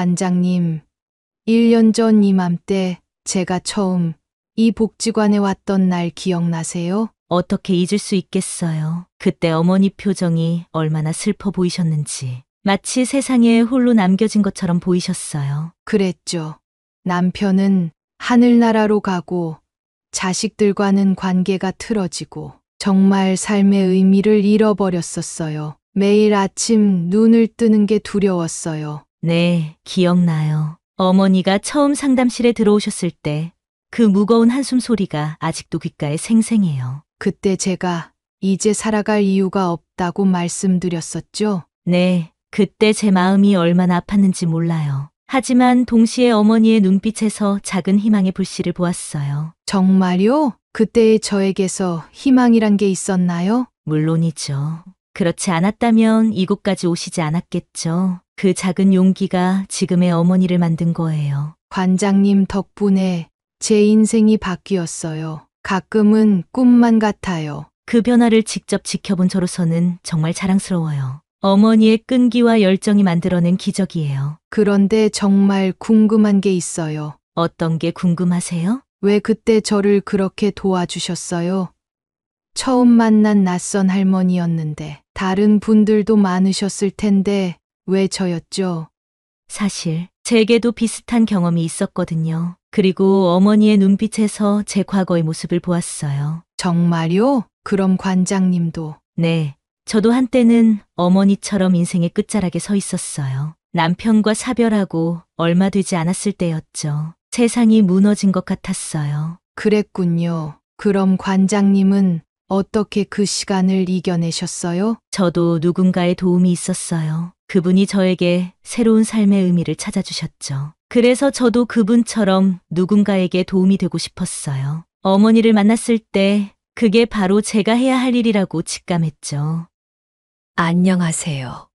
관장님, 1년 전 이맘때 제가 처음 이 복지관에 왔던 날 기억나세요? 어떻게 잊을 수 있겠어요. 그때 어머니 표정이 얼마나 슬퍼 보이셨는지. 마치 세상에 홀로 남겨진 것처럼 보이셨어요. 그랬죠. 남편은 하늘나라로 가고 자식들과는 관계가 틀어지고 정말 삶의 의미를 잃어버렸었어요. 매일 아침 눈을 뜨는 게 두려웠어요. 네, 기억나요. 어머니가 처음 상담실에 들어오셨을 때 그 무거운 한숨 소리가 아직도 귓가에 생생해요. 그때 제가 이제 살아갈 이유가 없다고 말씀드렸었죠. 네, 그때 제 마음이 얼마나 아팠는지 몰라요. 하지만 동시에 어머니의 눈빛에서 작은 희망의 불씨를 보았어요. 정말요? 그때의 저에게서 희망이란 게 있었나요? 물론이죠. 그렇지 않았다면 이곳까지 오시지 않았겠죠. 그 작은 용기가 지금의 어머니를 만든 거예요. 관장님 덕분에 제 인생이 바뀌었어요. 가끔은 꿈만 같아요. 그 변화를 직접 지켜본 저로서는 정말 자랑스러워요. 어머니의 끈기와 열정이 만들어낸 기적이에요. 그런데 정말 궁금한 게 있어요. 어떤 게 궁금하세요? 왜 그때 저를 그렇게 도와주셨어요? 처음 만난 낯선 할머니였는데 다른 분들도 많으셨을 텐데 왜 저였죠? 사실 제게도 비슷한 경험이 있었거든요. 그리고 어머니의 눈빛에서 제 과거의 모습을 보았어요. 정말요? 그럼 관장님도 네, 저도 한때는 어머니처럼 인생의 끝자락에 서 있었어요. 남편과 사별하고 얼마 되지 않았을 때였죠. 세상이 무너진 것 같았어요. 그랬군요. 그럼 관장님은 어떻게 그 시간을 이겨내셨어요? 저도 누군가의 도움이 있었어요. 그분이 저에게 새로운 삶의 의미를 찾아주셨죠. 그래서 저도 그분처럼 누군가에게 도움이 되고 싶었어요. 어머니를 만났을 때 그게 바로 제가 해야 할 일이라고 직감했죠. 안녕하세요.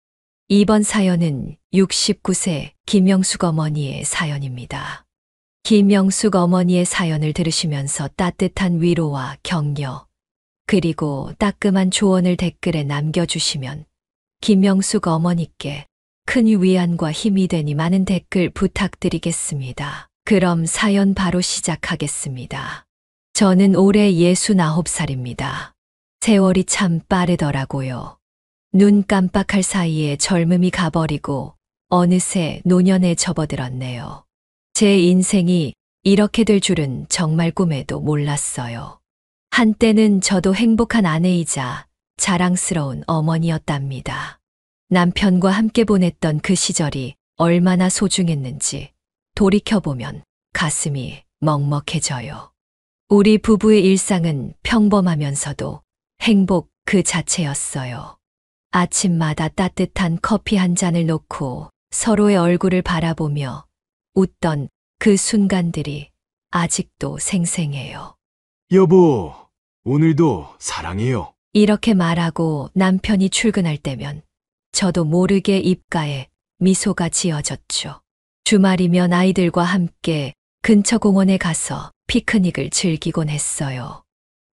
이번 사연은 69세 김영숙 어머니의 사연입니다. 김영숙 어머니의 사연을 들으시면서 따뜻한 위로와 격려, 그리고 따끔한 조언을 댓글에 남겨주시면 김영숙 어머니께 큰 위안과 힘이 되니 많은 댓글 부탁드리겠습니다. 그럼 사연 바로 시작하겠습니다. 저는 올해 69살입니다. 세월이 참 빠르더라고요. 눈 깜빡할 사이에 젊음이 가버리고 어느새 노년에 접어들었네요. 제 인생이 이렇게 될 줄은 정말 꿈에도 몰랐어요. 한때는 저도 행복한 아내이자 자랑스러운 어머니였답니다. 남편과 함께 보냈던 그 시절이 얼마나 소중했는지 돌이켜보면 가슴이 먹먹해져요. 우리 부부의 일상은 평범하면서도 행복 그 자체였어요. 아침마다 따뜻한 커피 한 잔을 놓고 서로의 얼굴을 바라보며 웃던 그 순간들이 아직도 생생해요. 여보, 오늘도 사랑해요. 이렇게 말하고 남편이 출근할 때면 저도 모르게 입가에 미소가 지어졌죠. 주말이면 아이들과 함께 근처 공원에 가서 피크닉을 즐기곤 했어요.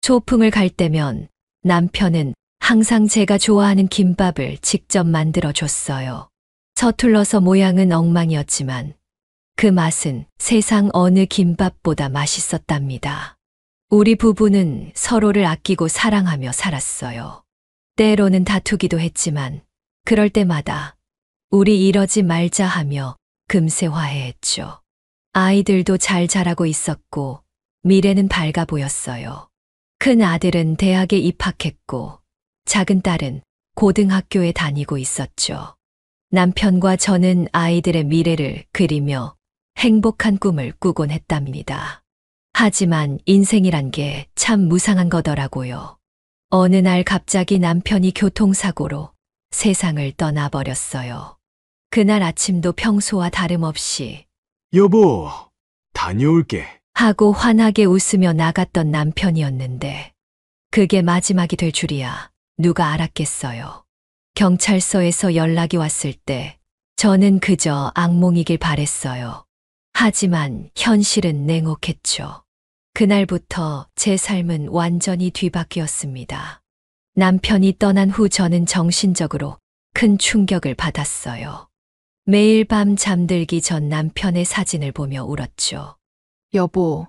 소풍을 갈 때면 남편은 항상 제가 좋아하는 김밥을 직접 만들어 줬어요. 서툴러서 모양은 엉망이었지만 그 맛은 세상 어느 김밥보다 맛있었답니다. 우리 부부는 서로를 아끼고 사랑하며 살았어요. 때로는 다투기도 했지만 그럴 때마다 우리 이러지 말자 하며 금세 화해했죠. 아이들도 잘 자라고 있었고 미래는 밝아 보였어요. 큰 아들은 대학에 입학했고 작은 딸은 고등학교에 다니고 있었죠. 남편과 저는 아이들의 미래를 그리며 행복한 꿈을 꾸곤 했답니다. 하지만 인생이란 게 참 무상한 거더라고요. 어느 날 갑자기 남편이 교통사고로 세상을 떠나버렸어요. 그날 아침도 평소와 다름없이 여보, 다녀올게. 하고 환하게 웃으며 나갔던 남편이었는데 그게 마지막이 될 줄이야 누가 알았겠어요. 경찰서에서 연락이 왔을 때 저는 그저 악몽이길 바랬어요. 하지만 현실은 냉혹했죠. 그날부터 제 삶은 완전히 뒤바뀌었습니다. 남편이 떠난 후 저는 정신적으로 큰 충격을 받았어요. 매일 밤 잠들기 전 남편의 사진을 보며 울었죠. 여보,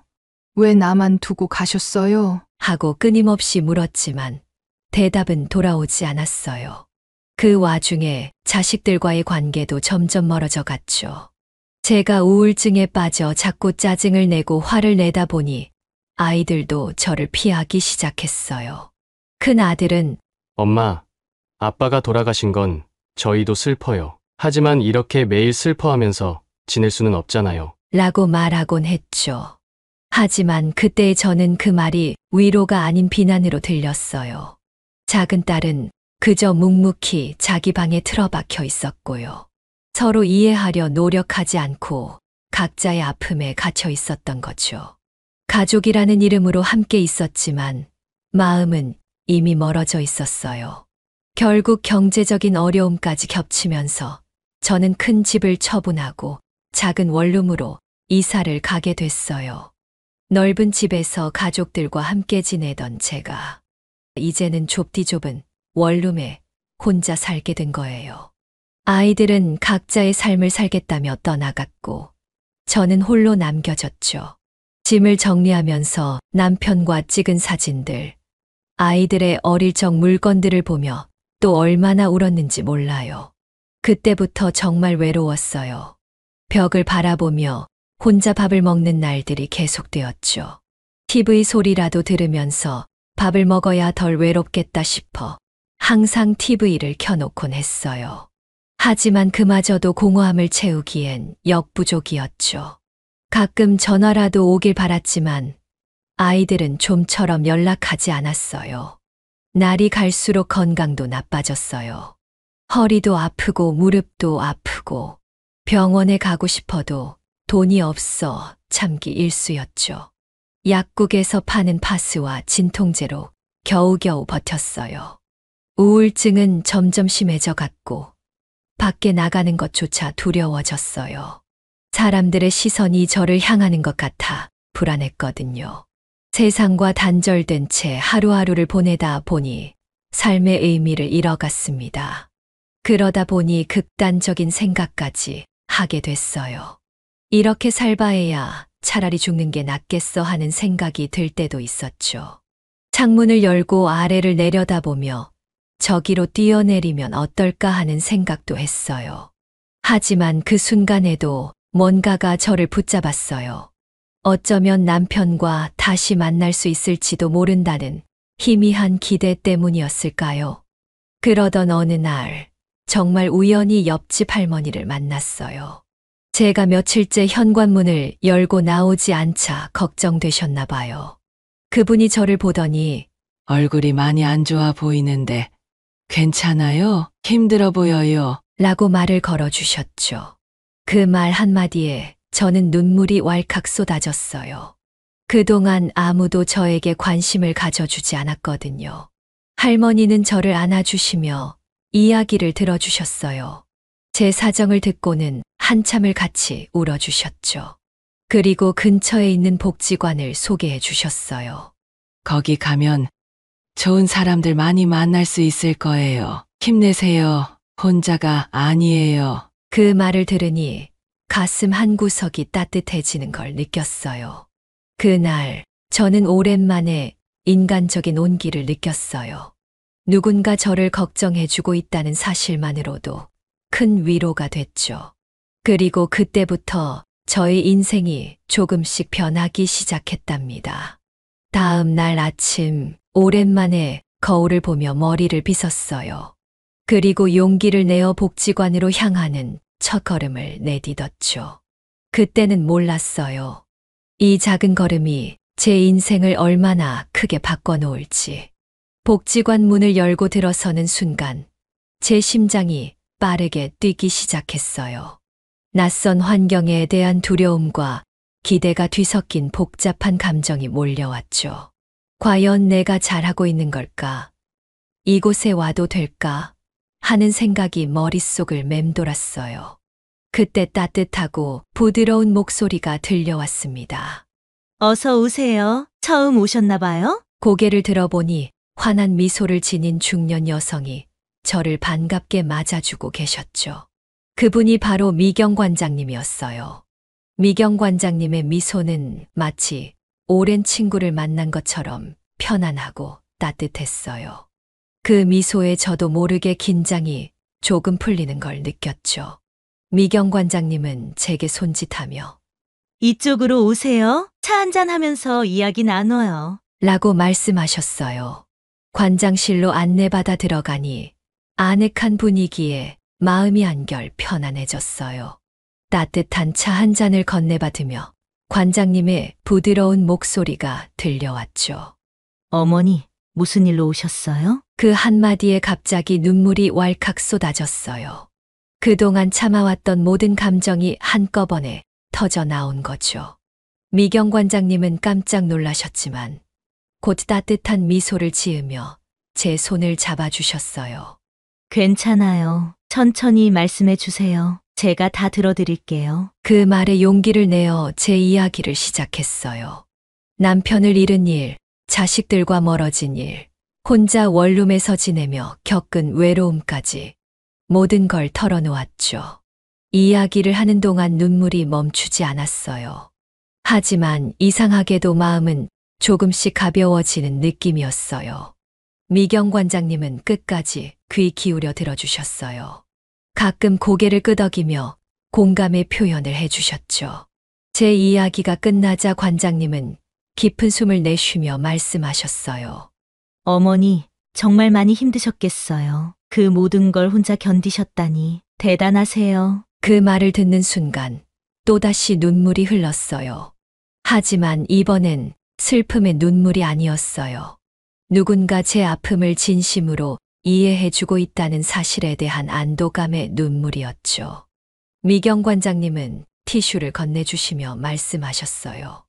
왜 나만 두고 가셨어요? 하고 끊임없이 물었지만 대답은 돌아오지 않았어요. 그 와중에 자식들과의 관계도 점점 멀어져 갔죠. 제가 우울증에 빠져 자꾸 짜증을 내고 화를 내다 보니 아이들도 저를 피하기 시작했어요. 큰 아들은 엄마, 아빠가 돌아가신 건 저희도 슬퍼요. 하지만 이렇게 매일 슬퍼하면서 지낼 수는 없잖아요. 라고 말하곤 했죠. 하지만 그때 저는 그 말이 위로가 아닌 비난으로 들렸어요. 작은 딸은 그저 묵묵히 자기 방에 틀어박혀 있었고요. 서로 이해하려 노력하지 않고 각자의 아픔에 갇혀 있었던 거죠. 가족이라는 이름으로 함께 있었지만 마음은 이미 멀어져 있었어요. 결국 경제적인 어려움까지 겹치면서 저는 큰 집을 처분하고 작은 원룸으로 이사를 가게 됐어요. 넓은 집에서 가족들과 함께 지내던 제가 이제는 좁디 좁은 원룸에 혼자 살게 된 거예요. 아이들은 각자의 삶을 살겠다며 떠나갔고 저는 홀로 남겨졌죠. 짐을 정리하면서 남편과 찍은 사진들, 아이들의 어릴 적 물건들을 보며 또 얼마나 울었는지 몰라요. 그때부터 정말 외로웠어요. 벽을 바라보며 혼자 밥을 먹는 날들이 계속되었죠. TV 소리라도 들으면서 밥을 먹어야 덜 외롭겠다 싶어 항상 TV를 켜놓곤 했어요. 하지만 그마저도 공허함을 채우기엔 역부족이었죠. 가끔 전화라도 오길 바랐지만 아이들은 좀처럼 연락하지 않았어요. 날이 갈수록 건강도 나빠졌어요. 허리도 아프고 무릎도 아프고 병원에 가고 싶어도 돈이 없어 참기 일쑤였죠. 약국에서 파는 파스와 진통제로 겨우겨우 버텼어요. 우울증은 점점 심해져 갔고 밖에 나가는 것조차 두려워졌어요. 사람들의 시선이 저를 향하는 것 같아 불안했거든요. 세상과 단절된 채 하루하루를 보내다 보니 삶의 의미를 잃어갔습니다. 그러다 보니 극단적인 생각까지 하게 됐어요. 이렇게 살바해야 차라리 죽는 게 낫겠어 하는 생각이 들 때도 있었죠. 창문을 열고 아래를 내려다보며 저기로 뛰어내리면 어떨까 하는 생각도 했어요. 하지만 그 순간에도 뭔가가 저를 붙잡았어요. 어쩌면 남편과 다시 만날 수 있을지도 모른다는 희미한 기대 때문이었을까요? 그러던 어느 날 정말 우연히 옆집 할머니를 만났어요. 제가 며칠째 현관문을 열고 나오지 않자 걱정되셨나 봐요. 그분이 저를 보더니 얼굴이 많이 안 좋아 보이는데 괜찮아요? 힘들어 보여요. 라고 말을 걸어주셨죠. 그 말 한마디에 저는 눈물이 왈칵 쏟아졌어요. 그동안 아무도 저에게 관심을 가져주지 않았거든요. 할머니는 저를 안아주시며 이야기를 들어주셨어요. 제 사정을 듣고는 한참을 같이 울어주셨죠. 그리고 근처에 있는 복지관을 소개해 주셨어요. 거기 가면 좋은 사람들 많이 만날 수 있을 거예요. 힘내세요. 혼자가 아니에요. 그 말을 들으니 가슴 한구석이 따뜻해지는 걸 느꼈어요. 그날 저는 오랜만에 인간적인 온기를 느꼈어요. 누군가 저를 걱정해주고 있다는 사실만으로도 큰 위로가 됐죠. 그리고 그때부터 저의 인생이 조금씩 변하기 시작했답니다. 다음 날 아침 오랜만에 거울을 보며 머리를 빗었어요. 그리고 용기를 내어 복지관으로 향하는 첫걸음을 내딛었죠. 그때는 몰랐어요. 이 작은 걸음이 제 인생을 얼마나 크게 바꿔놓을지. 복지관 문을 열고 들어서는 순간 제 심장이 빠르게 뛰기 시작했어요. 낯선 환경에 대한 두려움과 기대가 뒤섞인 복잡한 감정이 몰려왔죠. 과연 내가 잘하고 있는 걸까? 이곳에 와도 될까? 하는 생각이 머릿속을 맴돌았어요. 그때 따뜻하고 부드러운 목소리가 들려왔습니다. 어서 오세요. 처음 오셨나 봐요? 고개를 들어보니 환한 미소를 지닌 중년 여성이 저를 반갑게 맞아주고 계셨죠. 그분이 바로 미경 관장님이었어요. 미경 관장님의 미소는 마치 오랜 친구를 만난 것처럼 편안하고 따뜻했어요. 그 미소에 저도 모르게 긴장이 조금 풀리는 걸 느꼈죠. 미경 관장님은 제게 손짓하며 이쪽으로 오세요. 차 한잔 하면서 이야기 나눠요. 라고 말씀하셨어요. 관장실로 안내받아 들어가니 아늑한 분위기에 마음이 한결 편안해졌어요. 따뜻한 차 한 잔을 건네받으며 관장님의 부드러운 목소리가 들려왔죠. 어머니, 무슨 일로 오셨어요? 그 한마디에 갑자기 눈물이 왈칵 쏟아졌어요. 그동안 참아왔던 모든 감정이 한꺼번에 터져 나온 거죠. 미경 관장님은 깜짝 놀라셨지만 곧 따뜻한 미소를 지으며 제 손을 잡아주셨어요. 괜찮아요. 천천히 말씀해 주세요. 제가 다 들어드릴게요. 그 말에 용기를 내어 제 이야기를 시작했어요. 남편을 잃은 일, 자식들과 멀어진 일, 혼자 원룸에서 지내며 겪은 외로움까지 모든 걸 털어놓았죠. 이야기를 하는 동안 눈물이 멈추지 않았어요. 하지만 이상하게도 마음은 조금씩 가벼워지는 느낌이었어요. 미경 관장님은 끝까지 귀 기울여 들어주셨어요. 가끔 고개를 끄덕이며 공감의 표현을 해주셨죠. 제 이야기가 끝나자 관장님은 깊은 숨을 내쉬며 말씀하셨어요. 어머니, 정말 많이 힘드셨겠어요. 그 모든 걸 혼자 견디셨다니 대단하세요. 그 말을 듣는 순간 또다시 눈물이 흘렀어요. 하지만 이번엔 슬픔의 눈물이 아니었어요. 누군가 제 아픔을 진심으로 이해해주고 있다는 사실에 대한 안도감의 눈물이었죠. 미경 관장님은 티슈를 건네주시며 말씀하셨어요.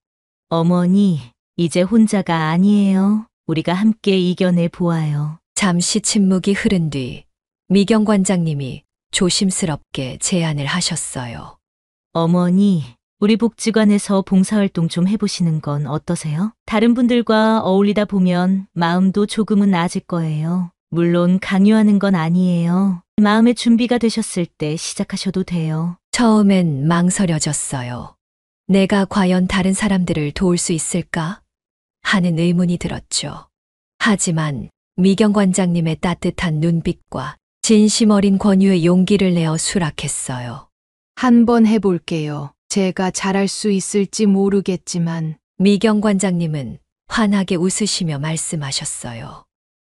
어머니, 이제 혼자가 아니에요. 우리가 함께 이겨내 보아요. 잠시 침묵이 흐른 뒤 미경 관장님이 조심스럽게 제안을 하셨어요. 어머니, 우리 복지관에서 봉사활동 좀 해보시는 건 어떠세요? 다른 분들과 어울리다 보면 마음도 조금은 나아질 거예요. 물론 강요하는 건 아니에요. 마음의 준비가 되셨을 때 시작하셔도 돼요. 처음엔 망설여졌어요. 내가 과연 다른 사람들을 도울 수 있을까? 하는 의문이 들었죠. 하지만 미경 관장님의 따뜻한 눈빛과 진심 어린 권유의 용기를 내어 수락했어요. 한번 해볼게요. 제가 잘할 수 있을지 모르겠지만 미경 관장님은 환하게 웃으시며 말씀하셨어요.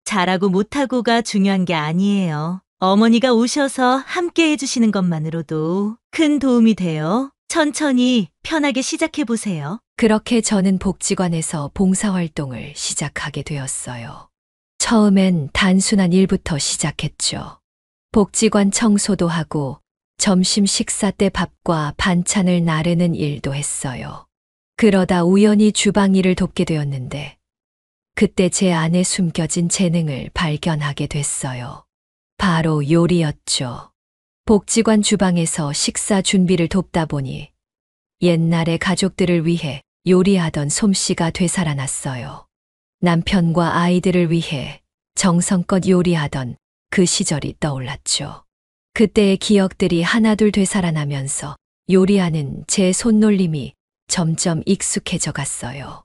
잘하고 못하고가 중요한 게 아니에요. 어머니가 오셔서 함께 해주시는 것만으로도 큰 도움이 돼요. 천천히 편하게 시작해보세요. 그렇게 저는 복지관에서 봉사활동을 시작하게 되었어요. 처음엔 단순한 일부터 시작했죠. 복지관 청소도 하고 점심 식사 때 밥과 반찬을 나르는 일도 했어요. 그러다 우연히 주방 일을 돕게 되었는데 그때 제 안에 숨겨진 재능을 발견하게 됐어요. 바로 요리였죠. 복지관 주방에서 식사 준비를 돕다 보니 옛날에 가족들을 위해 요리하던 솜씨가 되살아났어요. 남편과 아이들을 위해 정성껏 요리하던 그 시절이 떠올랐죠. 그때의 기억들이 하나둘 되살아나면서 요리하는 제 손놀림이 점점 익숙해져 갔어요.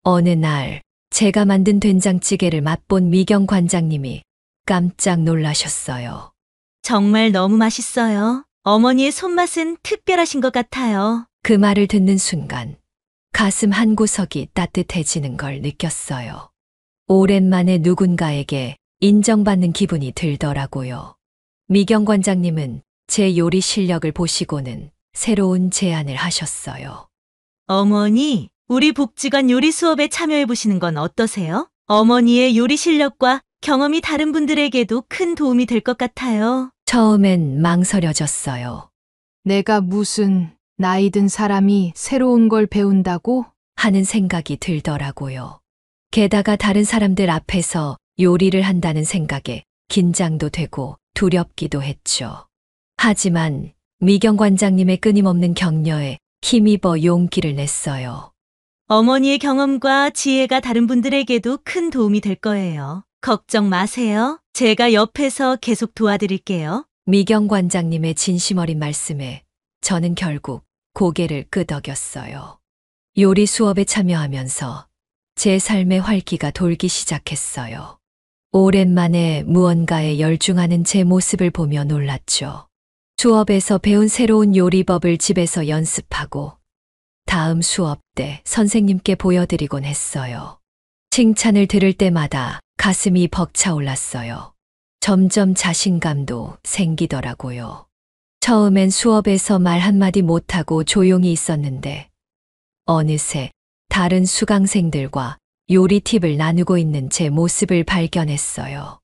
어느 날 제가 만든 된장찌개를 맛본 미경 관장님이 깜짝 놀라셨어요. 정말 너무 맛있어요. 어머니의 손맛은 특별하신 것 같아요. 그 말을 듣는 순간 가슴 한구석이 따뜻해지는 걸 느꼈어요. 오랜만에 누군가에게 인정받는 기분이 들더라고요. 미경 관장님은 제 요리 실력을 보시고는 새로운 제안을 하셨어요. 어머니, 우리 복지관 요리 수업에 참여해보시는 건 어떠세요? 어머니의 요리 실력과 경험이 다른 분들에게도 큰 도움이 될 것 같아요. 처음엔 망설여졌어요. 내가 무슨 나이 든 사람이 새로운 걸 배운다고? 하는 생각이 들더라고요. 게다가 다른 사람들 앞에서 요리를 한다는 생각에 긴장도 되고 두렵기도 했죠. 하지만 미경 관장님의 끊임없는 격려에 힘입어 용기를 냈어요. 어머니의 경험과 지혜가 다른 분들에게도 큰 도움이 될 거예요. 걱정 마세요. 제가 옆에서 계속 도와드릴게요. 미경 관장님의 진심 어린 말씀에 저는 결국 고개를 끄덕였어요. 요리 수업에 참여하면서 제 삶의 활기가 돌기 시작했어요. 오랜만에 무언가에 열중하는 제 모습을 보며 놀랐죠. 수업에서 배운 새로운 요리법을 집에서 연습하고 다음 수업 때 선생님께 보여드리곤 했어요. 칭찬을 들을 때마다 가슴이 벅차올랐어요. 점점 자신감도 생기더라고요. 처음엔 수업에서 말 한마디 못하고 조용히 있었는데 어느새 다른 수강생들과 요리 팁을 나누고 있는 제 모습을 발견했어요.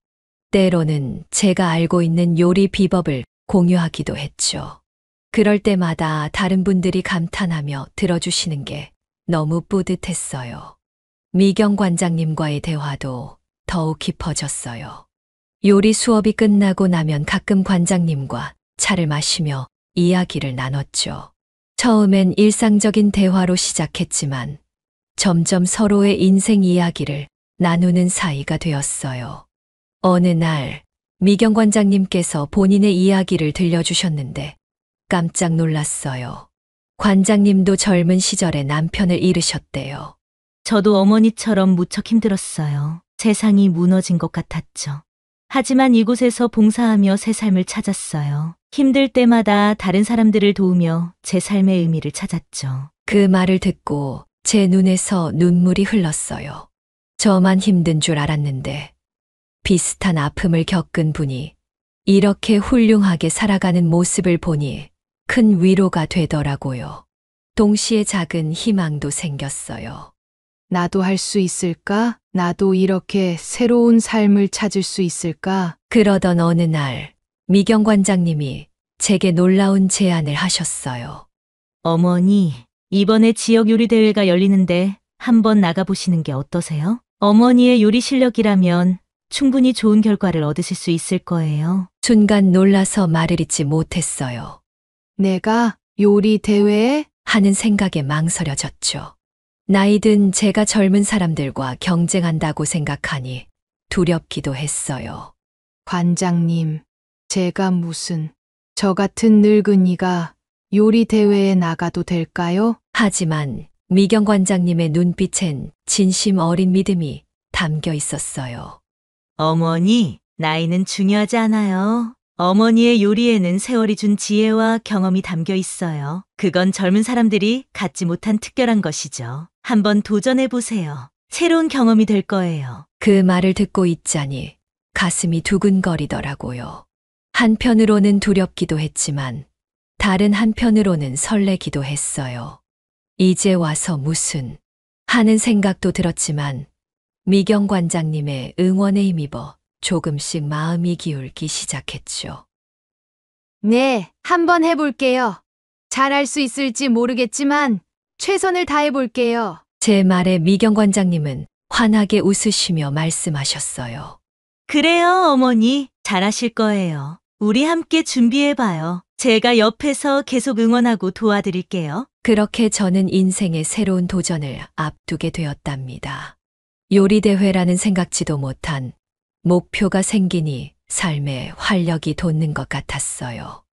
때로는 제가 알고 있는 요리 비법을 공유하기도 했죠. 그럴 때마다 다른 분들이 감탄하며 들어주시는 게 너무 뿌듯했어요. 미경 관장님과의 대화도 더욱 깊어졌어요. 요리 수업이 끝나고 나면 가끔 관장님과 차를 마시며 이야기를 나눴죠. 처음엔 일상적인 대화로 시작했지만 점점 서로의 인생 이야기를 나누는 사이가 되었어요. 어느 날 미경 관장님께서 본인의 이야기를 들려주셨는데 깜짝 놀랐어요. 관장님도 젊은 시절에 남편을 잃으셨대요. 저도 어머니처럼 무척 힘들었어요. 세상이 무너진 것 같았죠. 하지만 이곳에서 봉사하며 새 삶을 찾았어요. 힘들 때마다 다른 사람들을 도우며 제 삶의 의미를 찾았죠. 그 말을 듣고 제 눈에서 눈물이 흘렀어요. 저만 힘든 줄 알았는데 비슷한 아픔을 겪은 분이 이렇게 훌륭하게 살아가는 모습을 보니 큰 위로가 되더라고요. 동시에 작은 희망도 생겼어요. 나도 할 수 있을까? 나도 이렇게 새로운 삶을 찾을 수 있을까? 그러던 어느 날 미경 관장님이 제게 놀라운 제안을 하셨어요. 어머니, 이번에 지역 요리 대회가 열리는데 한번 나가보시는 게 어떠세요? 어머니의 요리 실력이라면 충분히 좋은 결과를 얻으실 수 있을 거예요. 순간 놀라서 말을 잇지 못했어요. 내가 요리 대회에? 하는 생각에 망설여졌죠. 나이든 제가 젊은 사람들과 경쟁한다고 생각하니 두렵기도 했어요. 관장님, 제가 무슨 저 같은 늙은이가 요리 대회에 나가도 될까요? 하지만 미경 관장님의 눈빛엔 진심 어린 믿음이 담겨 있었어요. 어머니, 나이는 중요하지 않아요. 어머니의 요리에는 세월이 준 지혜와 경험이 담겨 있어요. 그건 젊은 사람들이 갖지 못한 특별한 것이죠. 한번 도전해보세요. 새로운 경험이 될 거예요. 그 말을 듣고 있자니 가슴이 두근거리더라고요. 한편으로는 두렵기도 했지만 다른 한편으로는 설레기도 했어요. 이제 와서 무슨 하는 생각도 들었지만 미경 관장님의 응원에 힘입어 조금씩 마음이 기울기 시작했죠. 네, 한번 해볼게요. 잘할 수 있을지 모르겠지만 최선을 다해볼게요. 제 말에 미경 관장님은 환하게 웃으시며 말씀하셨어요. 그래요, 어머니. 잘하실 거예요. 우리 함께 준비해봐요. 제가 옆에서 계속 응원하고 도와드릴게요. 그렇게 저는 인생의 새로운 도전을 앞두게 되었답니다. 요리대회라는 생각지도 못한 목표가 생기니 삶에 활력이 돋는 것 같았어요.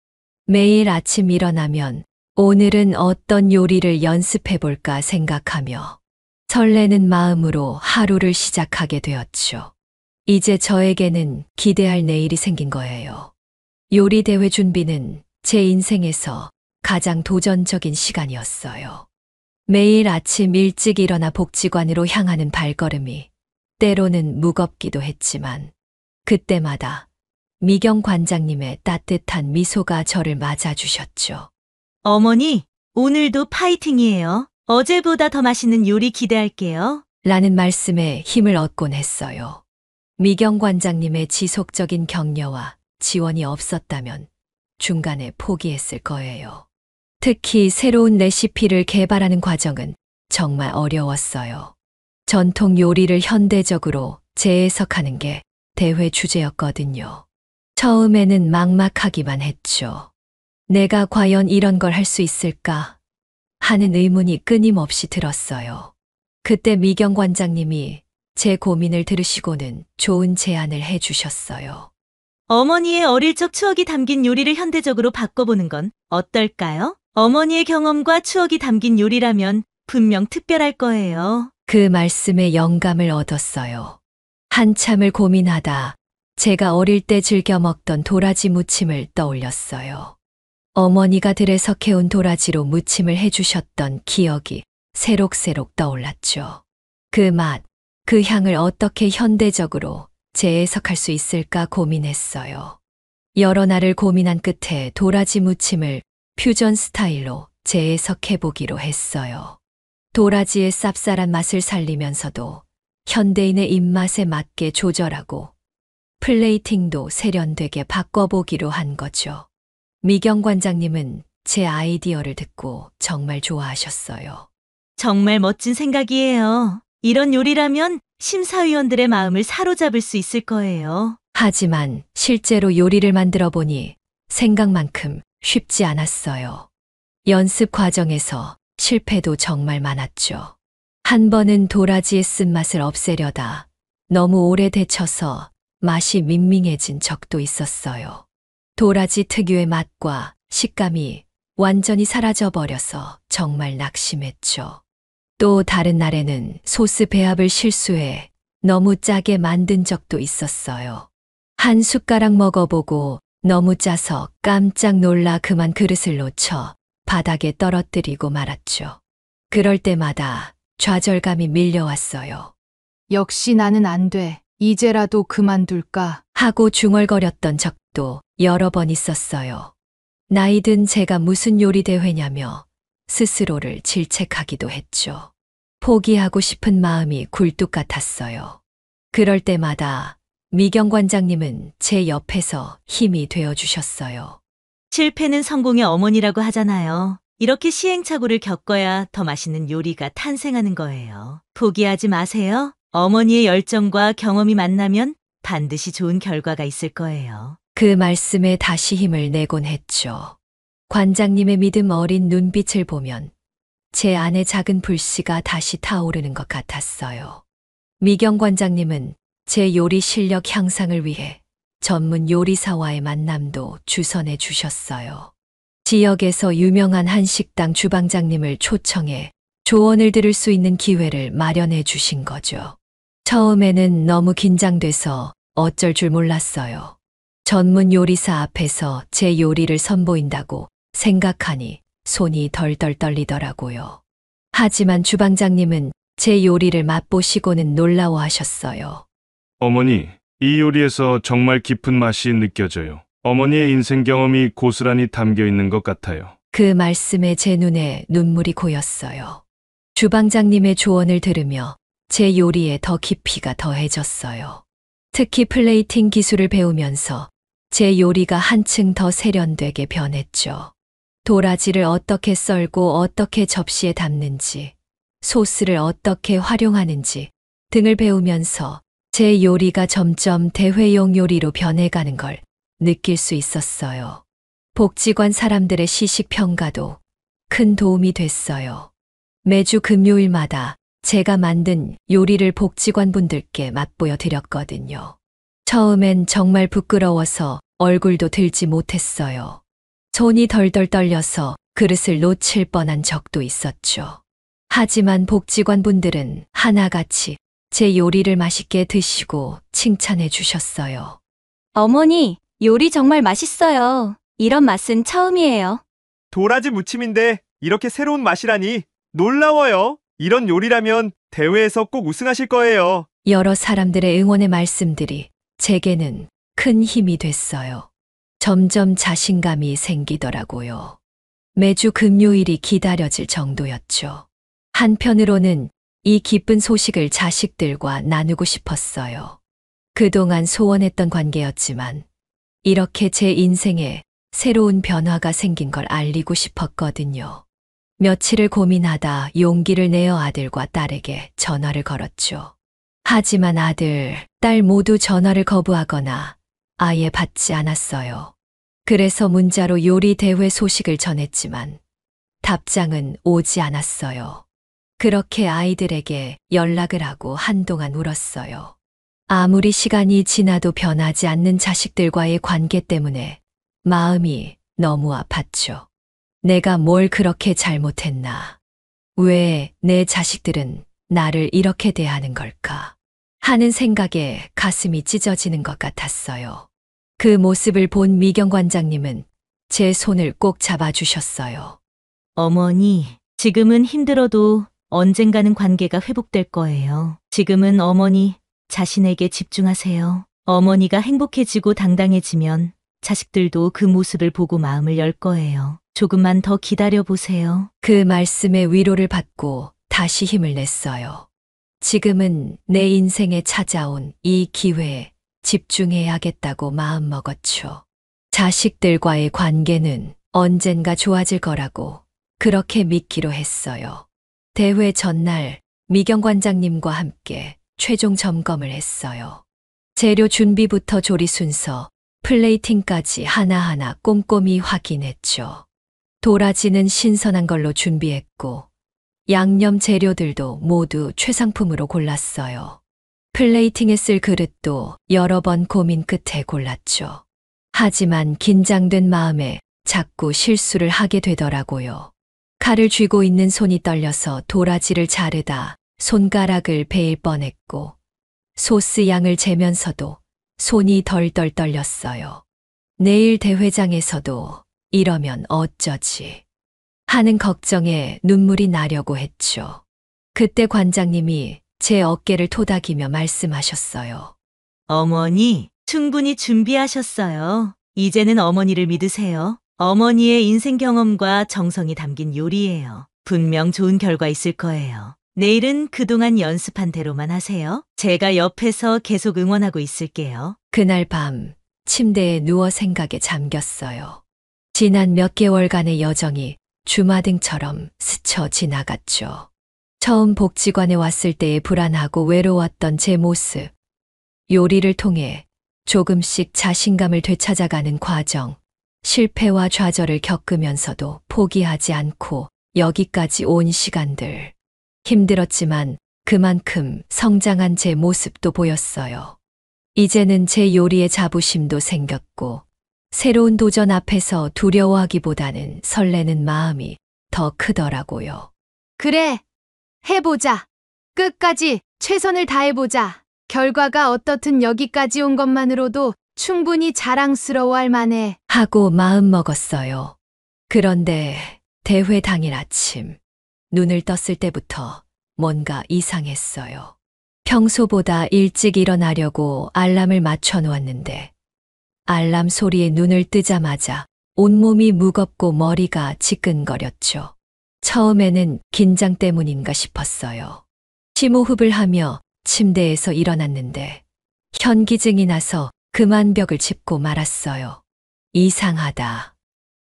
매일 아침 일어나면 오늘은 어떤 요리를 연습해 볼까 생각하며 설레는 마음으로 하루를 시작하게 되었죠. 이제 저에게는 기대할 내일이 생긴 거예요. 요리대회 준비는 제 인생에서 가장 도전적인 시간이었어요. 매일 아침 일찍 일어나 복지관으로 향하는 발걸음이 때로는 무겁기도 했지만 그때마다 미경 관장님의 따뜻한 미소가 저를 맞아주셨죠. 어머니, 오늘도 파이팅이에요. 어제보다 더 맛있는 요리 기대할게요. 라는 말씀에 힘을 얻곤 했어요. 미경 관장님의 지속적인 격려와 지원이 없었다면 중간에 포기했을 거예요. 특히 새로운 레시피를 개발하는 과정은 정말 어려웠어요. 전통 요리를 현대적으로 재해석하는 게 대회 주제였거든요. 처음에는 막막하기만 했죠. 내가 과연 이런 걸 할 수 있을까? 하는 의문이 끊임없이 들었어요. 그때 미경 관장님이 제 고민을 들으시고는 좋은 제안을 해주셨어요. 어머니의 어릴 적 추억이 담긴 요리를 현대적으로 바꿔보는 건 어떨까요? 어머니의 경험과 추억이 담긴 요리라면 분명 특별할 거예요. 그 말씀에 영감을 얻었어요. 한참을 고민하다 제가 어릴 때 즐겨 먹던 도라지 무침을 떠올렸어요. 어머니가 들에서 캐온 도라지로 무침을 해주셨던 기억이 새록새록 떠올랐죠. 그 맛, 그 향을 어떻게 현대적으로 재해석할 수 있을까 고민했어요. 여러 날을 고민한 끝에 도라지 무침을 퓨전 스타일로 재해석해보기로 했어요. 도라지의 쌉쌀한 맛을 살리면서도 현대인의 입맛에 맞게 조절하고 플레이팅도 세련되게 바꿔보기로 한 거죠. 미경 관장님은 제 아이디어를 듣고 정말 좋아하셨어요. 정말 멋진 생각이에요. 이런 요리라면 심사위원들의 마음을 사로잡을 수 있을 거예요. 하지만 실제로 요리를 만들어 보니 생각만큼 쉽지 않았어요. 연습 과정에서 실패도 정말 많았죠. 한 번은 도라지의 쓴맛을 없애려다 너무 오래 데쳐서 맛이 밍밍해진 적도 있었어요. 도라지 특유의 맛과 식감이 완전히 사라져버려서 정말 낙심했죠. 또 다른 날에는 소스 배합을 실수해 너무 짜게 만든 적도 있었어요. 한 숟가락 먹어보고 너무 짜서 깜짝 놀라 그만 그릇을 놓쳐 바닥에 떨어뜨리고 말았죠. 그럴 때마다 좌절감이 밀려왔어요. 역시 나는 안 돼. 이제라도 그만둘까? 하고 중얼거렸던 적도 여러 번 있었어요. 나이 든 제가 무슨 요리 대회냐며 스스로를 질책하기도 했죠. 포기하고 싶은 마음이 굴뚝 같았어요. 그럴 때마다 미경 관장님은 제 옆에서 힘이 되어 주셨어요. 실패는 성공의 어머니라고 하잖아요. 이렇게 시행착오를 겪어야 더 맛있는 요리가 탄생하는 거예요. 포기하지 마세요. 어머니의 열정과 경험이 만나면 반드시 좋은 결과가 있을 거예요. 그 말씀에 다시 힘을 내곤 했죠. 관장님의 믿음 어린 눈빛을 보면 제 안에 작은 불씨가 다시 타오르는 것 같았어요. 미경 관장님은 제 요리 실력 향상을 위해 전문 요리사와의 만남도 주선해 주셨어요. 지역에서 유명한 한식당 주방장님을 초청해 조언을 들을 수 있는 기회를 마련해 주신 거죠. 처음에는 너무 긴장돼서 어쩔 줄 몰랐어요. 전문 요리사 앞에서 제 요리를 선보인다고 생각하니 손이 덜덜 떨리더라고요. 하지만 주방장님은 제 요리를 맛보시고는 놀라워하셨어요. 어머니, 이 요리에서 정말 깊은 맛이 느껴져요. 어머니의 인생 경험이 고스란히 담겨 있는 것 같아요. 그 말씀에 제 눈에 눈물이 고였어요. 주방장님의 조언을 들으며 제 요리에 더 깊이가 더해졌어요. 특히 플레이팅 기술을 배우면서 제 요리가 한층 더 세련되게 변했죠. 도라지를 어떻게 썰고 어떻게 접시에 담는지, 소스를 어떻게 활용하는지 등을 배우면서 제 요리가 점점 대회용 요리로 변해가는 걸 느낄 수 있었어요. 복지관 사람들의 시식 평가도 큰 도움이 됐어요. 매주 금요일마다 제가 만든 요리를 복지관 분들께 맛보여 드렸거든요. 처음엔 정말 부끄러워서 얼굴도 들지 못했어요. 손이 덜덜 떨려서 그릇을 놓칠 뻔한 적도 있었죠. 하지만 복지관 분들은 하나같이 제 요리를 맛있게 드시고 칭찬해 주셨어요. 어머니, 요리 정말 맛있어요. 이런 맛은 처음이에요. 도라지 무침인데 이렇게 새로운 맛이라니 놀라워요. 이런 요리라면 대회에서 꼭 우승하실 거예요. 여러 사람들의 응원의 말씀들이 제게는 큰 힘이 됐어요. 점점 자신감이 생기더라고요. 매주 금요일이 기다려질 정도였죠. 한편으로는 이 기쁜 소식을 자식들과 나누고 싶었어요. 그동안 소원했던 관계였지만 이렇게 제 인생에 새로운 변화가 생긴 걸 알리고 싶었거든요. 며칠을 고민하다 용기를 내어 아들과 딸에게 전화를 걸었죠. 하지만 아들, 딸 모두 전화를 거부하거나 아예 받지 않았어요. 그래서 문자로 요리 대회 소식을 전했지만 답장은 오지 않았어요. 그렇게 아이들에게 연락을 하고 한동안 울었어요. 아무리 시간이 지나도 변하지 않는 자식들과의 관계 때문에 마음이 너무 아팠죠. 내가 뭘 그렇게 잘못했나? 왜 내 자식들은 나를 이렇게 대하는 걸까? 하는 생각에 가슴이 찢어지는 것 같았어요. 그 모습을 본 미경 관장님은 제 손을 꼭 잡아주셨어요. 어머니, 지금은 힘들어도 언젠가는 관계가 회복될 거예요. 지금은 어머니 자신에게 집중하세요. 어머니가 행복해지고 당당해지면 자식들도 그 모습을 보고 마음을 열 거예요. 조금만 더 기다려 보세요. 그 말씀에 위로를 받고 다시 힘을 냈어요. 지금은 내 인생에 찾아온 이 기회에 집중해야겠다고 마음먹었죠. 자식들과의 관계는 언젠가 좋아질 거라고 그렇게 믿기로 했어요. 대회 전날 미경 관장님과 함께 최종 점검을 했어요. 재료 준비부터 조리 순서, 플레이팅까지 하나하나 꼼꼼히 확인했죠. 도라지는 신선한 걸로 준비했고 양념 재료들도 모두 최상품으로 골랐어요. 플레이팅에 쓸 그릇도 여러 번 고민 끝에 골랐죠. 하지만 긴장된 마음에 자꾸 실수를 하게 되더라고요. 칼을 쥐고 있는 손이 떨려서 도라지를 자르다 손가락을 베일 뻔했고 소스 양을 재면서도 손이 덜덜 떨렸어요. 내일 대회장에서도 이러면 어쩌지 하는 걱정에 눈물이 나려고 했죠. 그때 관장님이 제 어깨를 토닥이며 말씀하셨어요. 어머니, 충분히 준비하셨어요. 이제는 어머니를 믿으세요. 어머니의 인생 경험과 정성이 담긴 요리예요. 분명 좋은 결과 있을 거예요. 내일은 그동안 연습한 대로만 하세요. 제가 옆에서 계속 응원하고 있을게요. 그날 밤 침대에 누워 생각에 잠겼어요. 지난 몇 개월간의 여정이 주마등처럼 스쳐 지나갔죠. 처음 복지관에 왔을 때의 불안하고 외로웠던 제 모습, 요리를 통해 조금씩 자신감을 되찾아가는 과정, 실패와 좌절을 겪으면서도 포기하지 않고 여기까지 온 시간들. 힘들었지만 그만큼 성장한 제 모습도 보였어요. 이제는 제 요리에 자부심도 생겼고 새로운 도전 앞에서 두려워하기보다는 설레는 마음이 더 크더라고요. 그래, 해보자. 끝까지 최선을 다해보자. 결과가 어떻든 여기까지 온 것만으로도 충분히 자랑스러워할 만해. 하고 마음먹었어요. 그런데 대회 당일 아침 눈을 떴을 때부터 뭔가 이상했어요. 평소보다 일찍 일어나려고 알람을 맞춰 놓았는데 알람 소리에 눈을 뜨자마자 온몸이 무겁고 머리가 지끈거렸죠. 처음에는 긴장 때문인가 싶었어요. 심호흡을 하며 침대에서 일어났는데 현기증이 나서 그만 벽을 짚고 말았어요. 이상하다.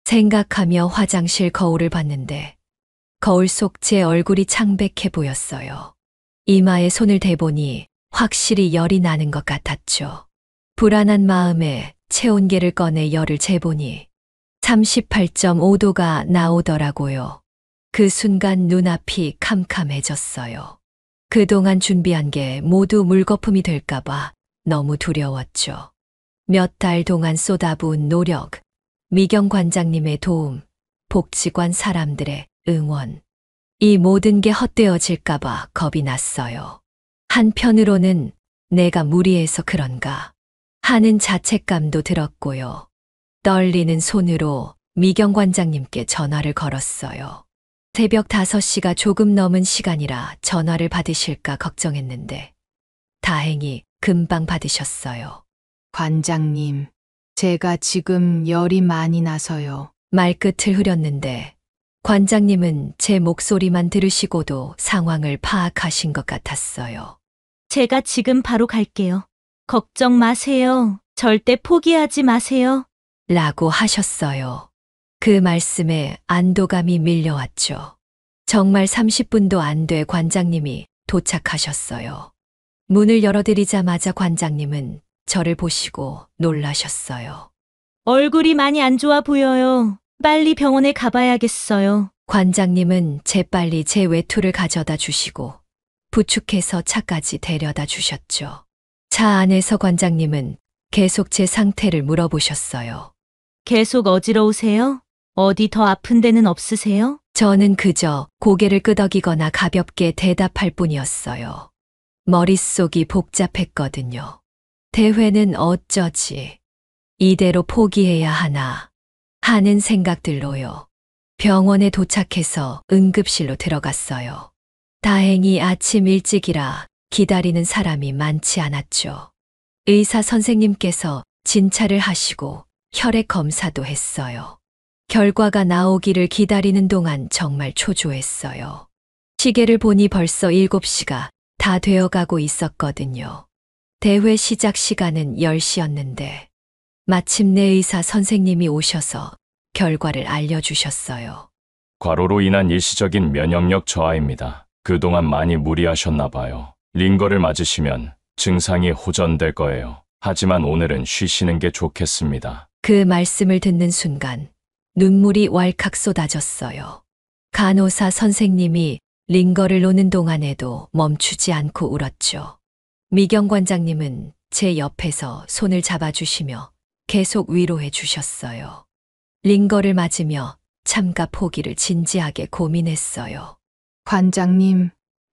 생각하며 화장실 거울을 봤는데 거울 속 제 얼굴이 창백해 보였어요. 이마에 손을 대보니 확실히 열이 나는 것 같았죠. 불안한 마음에 체온계를 꺼내 열을 재보니 38.5도가 나오더라고요. 그 순간 눈앞이 캄캄해졌어요. 그동안 준비한 게 모두 물거품이 될까봐 너무 두려웠죠. 몇 달 동안 쏟아부은 노력, 미경 관장님의 도움, 복지관 사람들의 응원. 이 모든 게 헛되어질까봐 겁이 났어요. 한편으로는 내가 무리해서 그런가 하는 자책감도 들었고요. 떨리는 손으로 미경 관장님께 전화를 걸었어요. 새벽 5시가 조금 넘은 시간이라 전화를 받으실까 걱정했는데 다행히 금방 받으셨어요. 관장님, 제가 지금 열이 많이 나서요. 말끝을 흐렸는데 관장님은 제 목소리만 들으시고도 상황을 파악하신 것 같았어요. 제가 지금 바로 갈게요. 걱정 마세요. 절대 포기하지 마세요. 라고 하셨어요. 그 말씀에 안도감이 밀려왔죠. 정말 30분도 안 돼 관장님이 도착하셨어요. 문을 열어드리자마자 관장님은 저를 보시고 놀라셨어요. 얼굴이 많이 안 좋아 보여요. 빨리 병원에 가봐야겠어요. 관장님은 재빨리 제 외투를 가져다 주시고 부축해서 차까지 데려다 주셨죠. 차 안에서 관장님은 계속 제 상태를 물어보셨어요. 계속 어지러우세요? 어디 더 아픈 데는 없으세요? 저는 그저 고개를 끄덕이거나 가볍게 대답할 뿐이었어요. 머릿속이 복잡했거든요. 대회는 어쩌지? 이대로 포기해야 하나? 하는 생각들로요. 병원에 도착해서 응급실로 들어갔어요. 다행히 아침 일찍이라 기다리는 사람이 많지 않았죠. 의사 선생님께서 진찰을 하시고 혈액 검사도 했어요. 결과가 나오기를 기다리는 동안 정말 초조했어요. 시계를 보니 벌써 7시가 다 되어가고 있었거든요. 대회 시작 시간은 10시였는데 마침내 의사 선생님이 오셔서 결과를 알려주셨어요. 과로로 인한 일시적인 면역력 저하입니다. 그동안 많이 무리하셨나 봐요. 링거를 맞으시면 증상이 호전될 거예요. 하지만 오늘은 쉬시는 게 좋겠습니다. 그 말씀을 듣는 순간 눈물이 왈칵 쏟아졌어요. 간호사 선생님이 링거를 놓는 동안에도 멈추지 않고 울었죠. 미경 관장님은 제 옆에서 손을 잡아주시며 계속 위로해 주셨어요. 링거를 맞으며 참가 포기를 진지하게 고민했어요. 관장님,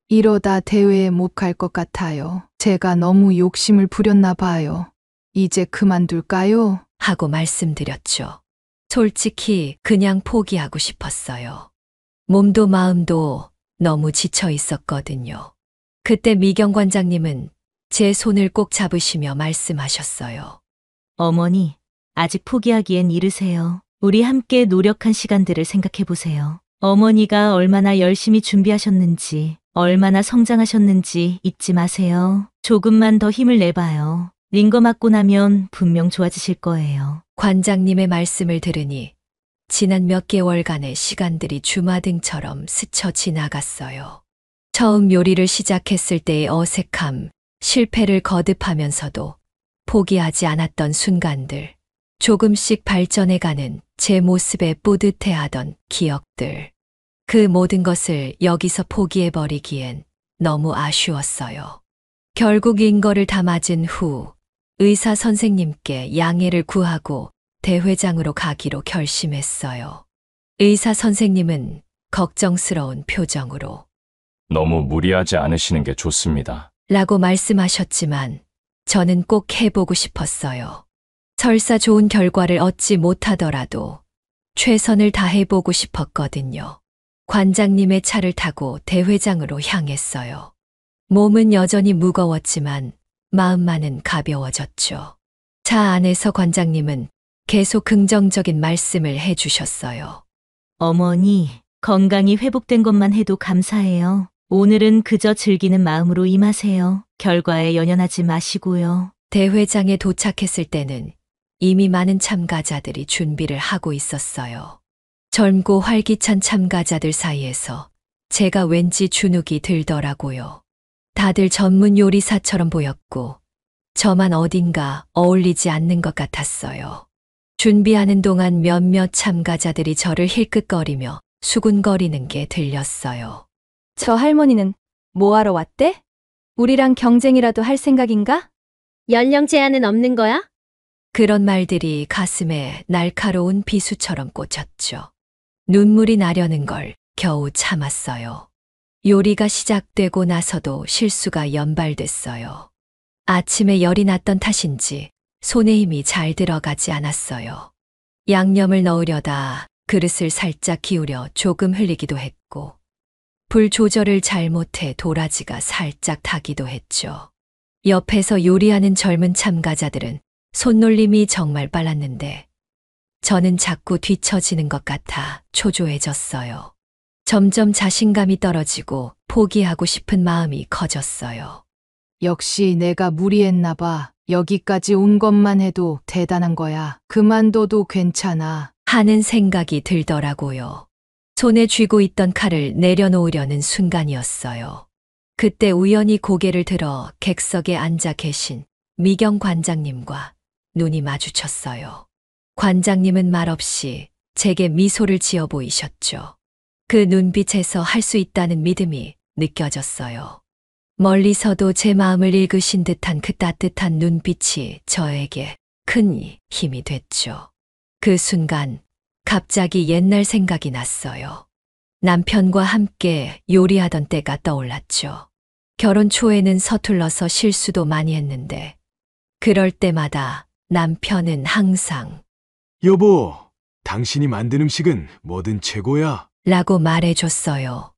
이러다 대회에 못 갈 것 같아요. 제가 너무 욕심을 부렸나 봐요. 이제 그만둘까요? 하고 말씀드렸죠. 솔직히 그냥 포기하고 싶었어요. 몸도 마음도 너무 지쳐 있었거든요. 그때 미경 관장님은 제 손을 꼭 잡으시며 말씀하셨어요. 어머니, 아직 포기하기엔 이르세요. 우리 함께 노력한 시간들을 생각해 보세요. 어머니가 얼마나 열심히 준비하셨는지, 얼마나 성장하셨는지 잊지 마세요. 조금만 더 힘을 내봐요. 링거 맞고 나면 분명 좋아지실 거예요. 관장님의 말씀을 들으니 지난 몇 개월간의 시간들이 주마등처럼 스쳐 지나갔어요. 처음 요리를 시작했을 때의 어색함, 실패를 거듭하면서도 포기하지 않았던 순간들, 조금씩 발전해가는 제 모습에 뿌듯해하던 기억들. 그 모든 것을 여기서 포기해버리기엔 너무 아쉬웠어요. 결국 링거를 다 맞은 후 의사 선생님께 양해를 구하고 대회장으로 가기로 결심했어요. 의사 선생님은 걱정스러운 표정으로 너무 무리하지 않으시는 게 좋습니다. 라고 말씀하셨지만 저는 꼭 해보고 싶었어요. 설사 좋은 결과를 얻지 못하더라도 최선을 다해보고 싶었거든요. 관장님의 차를 타고 대회장으로 향했어요. 몸은 여전히 무거웠지만 마음만은 가벼워졌죠. 차 안에서 관장님은 계속 긍정적인 말씀을 해주셨어요. 어머니, 건강이 회복된 것만 해도 감사해요. 오늘은 그저 즐기는 마음으로 임하세요. 결과에 연연하지 마시고요. 대회장에 도착했을 때는 이미 많은 참가자들이 준비를 하고 있었어요. 젊고 활기찬 참가자들 사이에서 제가 왠지 주눅이 들더라고요. 다들 전문 요리사처럼 보였고 저만 어딘가 어울리지 않는 것 같았어요. 준비하는 동안 몇몇 참가자들이 저를 힐끗거리며 수군거리는 게 들렸어요. 저 할머니는 뭐하러 왔대? 우리랑 경쟁이라도 할 생각인가? 연령 제한은 없는 거야? 그런 말들이 가슴에 날카로운 비수처럼 꽂혔죠. 눈물이 나려는 걸 겨우 참았어요. 요리가 시작되고 나서도 실수가 연발됐어요. 아침에 열이 났던 탓인지 손에 힘이 잘 들어가지 않았어요. 양념을 넣으려다 그릇을 살짝 기울여 조금 흘리기도 했고 불 조절을 잘못해 도라지가 살짝 타기도 했죠. 옆에서 요리하는 젊은 참가자들은 손놀림이 정말 빨랐는데 저는 자꾸 뒤처지는 것 같아 초조해졌어요. 점점 자신감이 떨어지고 포기하고 싶은 마음이 커졌어요. 역시 내가 무리했나 봐. 여기까지 온 것만 해도 대단한 거야. 그만둬도 괜찮아. 하는 생각이 들더라고요. 손에 쥐고 있던 칼을 내려놓으려는 순간이었어요. 그때 우연히 고개를 들어 객석에 앉아 계신 미경 관장님과 눈이 마주쳤어요. 관장님은 말없이 제게 미소를 지어 보이셨죠. 그 눈빛에서 할 수 있다는 믿음이 느껴졌어요. 멀리서도 제 마음을 읽으신 듯한 그 따뜻한 눈빛이 저에게 큰 힘이 됐죠. 그 순간 갑자기 옛날 생각이 났어요. 남편과 함께 요리하던 때가 떠올랐죠. 결혼 초에는 서툴러서 실수도 많이 했는데 그럴 때마다 남편은 항상 여보, 당신이 만든 음식은 뭐든 최고야. 라고 말해줬어요.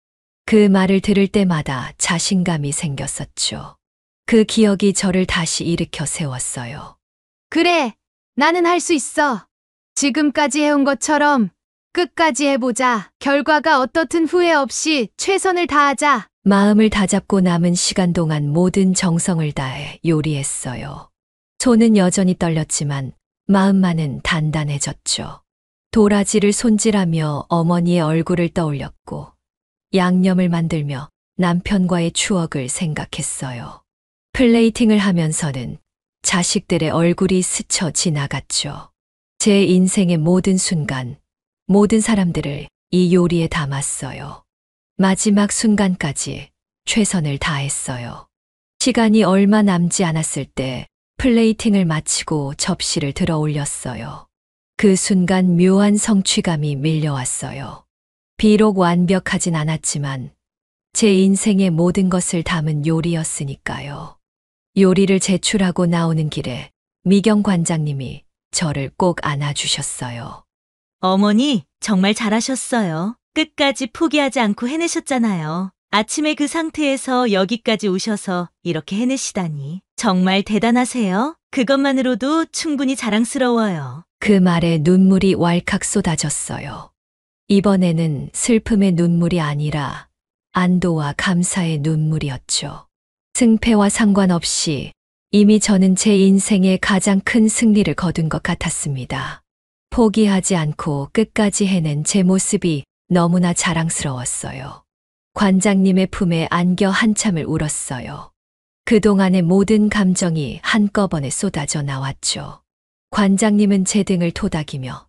그 말을 들을 때마다 자신감이 생겼었죠. 그 기억이 저를 다시 일으켜 세웠어요. 그래, 나는 할 수 있어. 지금까지 해온 것처럼 끝까지 해보자. 결과가 어떻든 후회 없이 최선을 다하자. 마음을 다잡고 남은 시간 동안 모든 정성을 다해 요리했어요. 손은 여전히 떨렸지만 마음만은 단단해졌죠. 도라지를 손질하며 어머니의 얼굴을 떠올렸고 양념을 만들며 남편과의 추억을 생각했어요. 플레이팅을 하면서는 자식들의 얼굴이 스쳐 지나갔죠. 제 인생의 모든 순간, 모든 사람들을 이 요리에 담았어요. 마지막 순간까지 최선을 다했어요. 시간이 얼마 남지 않았을 때 플레이팅을 마치고 접시를 들어 올렸어요. 그 순간 묘한 성취감이 밀려왔어요. 비록 완벽하진 않았지만 제 인생의 모든 것을 담은 요리였으니까요. 요리를 제출하고 나오는 길에 미경 관장님이 저를 꼭 안아주셨어요. 어머니, 정말 잘하셨어요. 끝까지 포기하지 않고 해내셨잖아요. 아침에 그 상태에서 여기까지 오셔서 이렇게 해내시다니. 정말 대단하세요. 그것만으로도 충분히 자랑스러워요. 그 말에 눈물이 왈칵 쏟아졌어요. 이번에는 슬픔의 눈물이 아니라 안도와 감사의 눈물이었죠. 승패와 상관없이 이미 저는 제 인생의 가장 큰 승리를 거둔 것 같았습니다. 포기하지 않고 끝까지 해낸 제 모습이 너무나 자랑스러웠어요. 관장님의 품에 안겨 한참을 울었어요. 그동안의 모든 감정이 한꺼번에 쏟아져 나왔죠. 관장님은 제 등을 토닥이며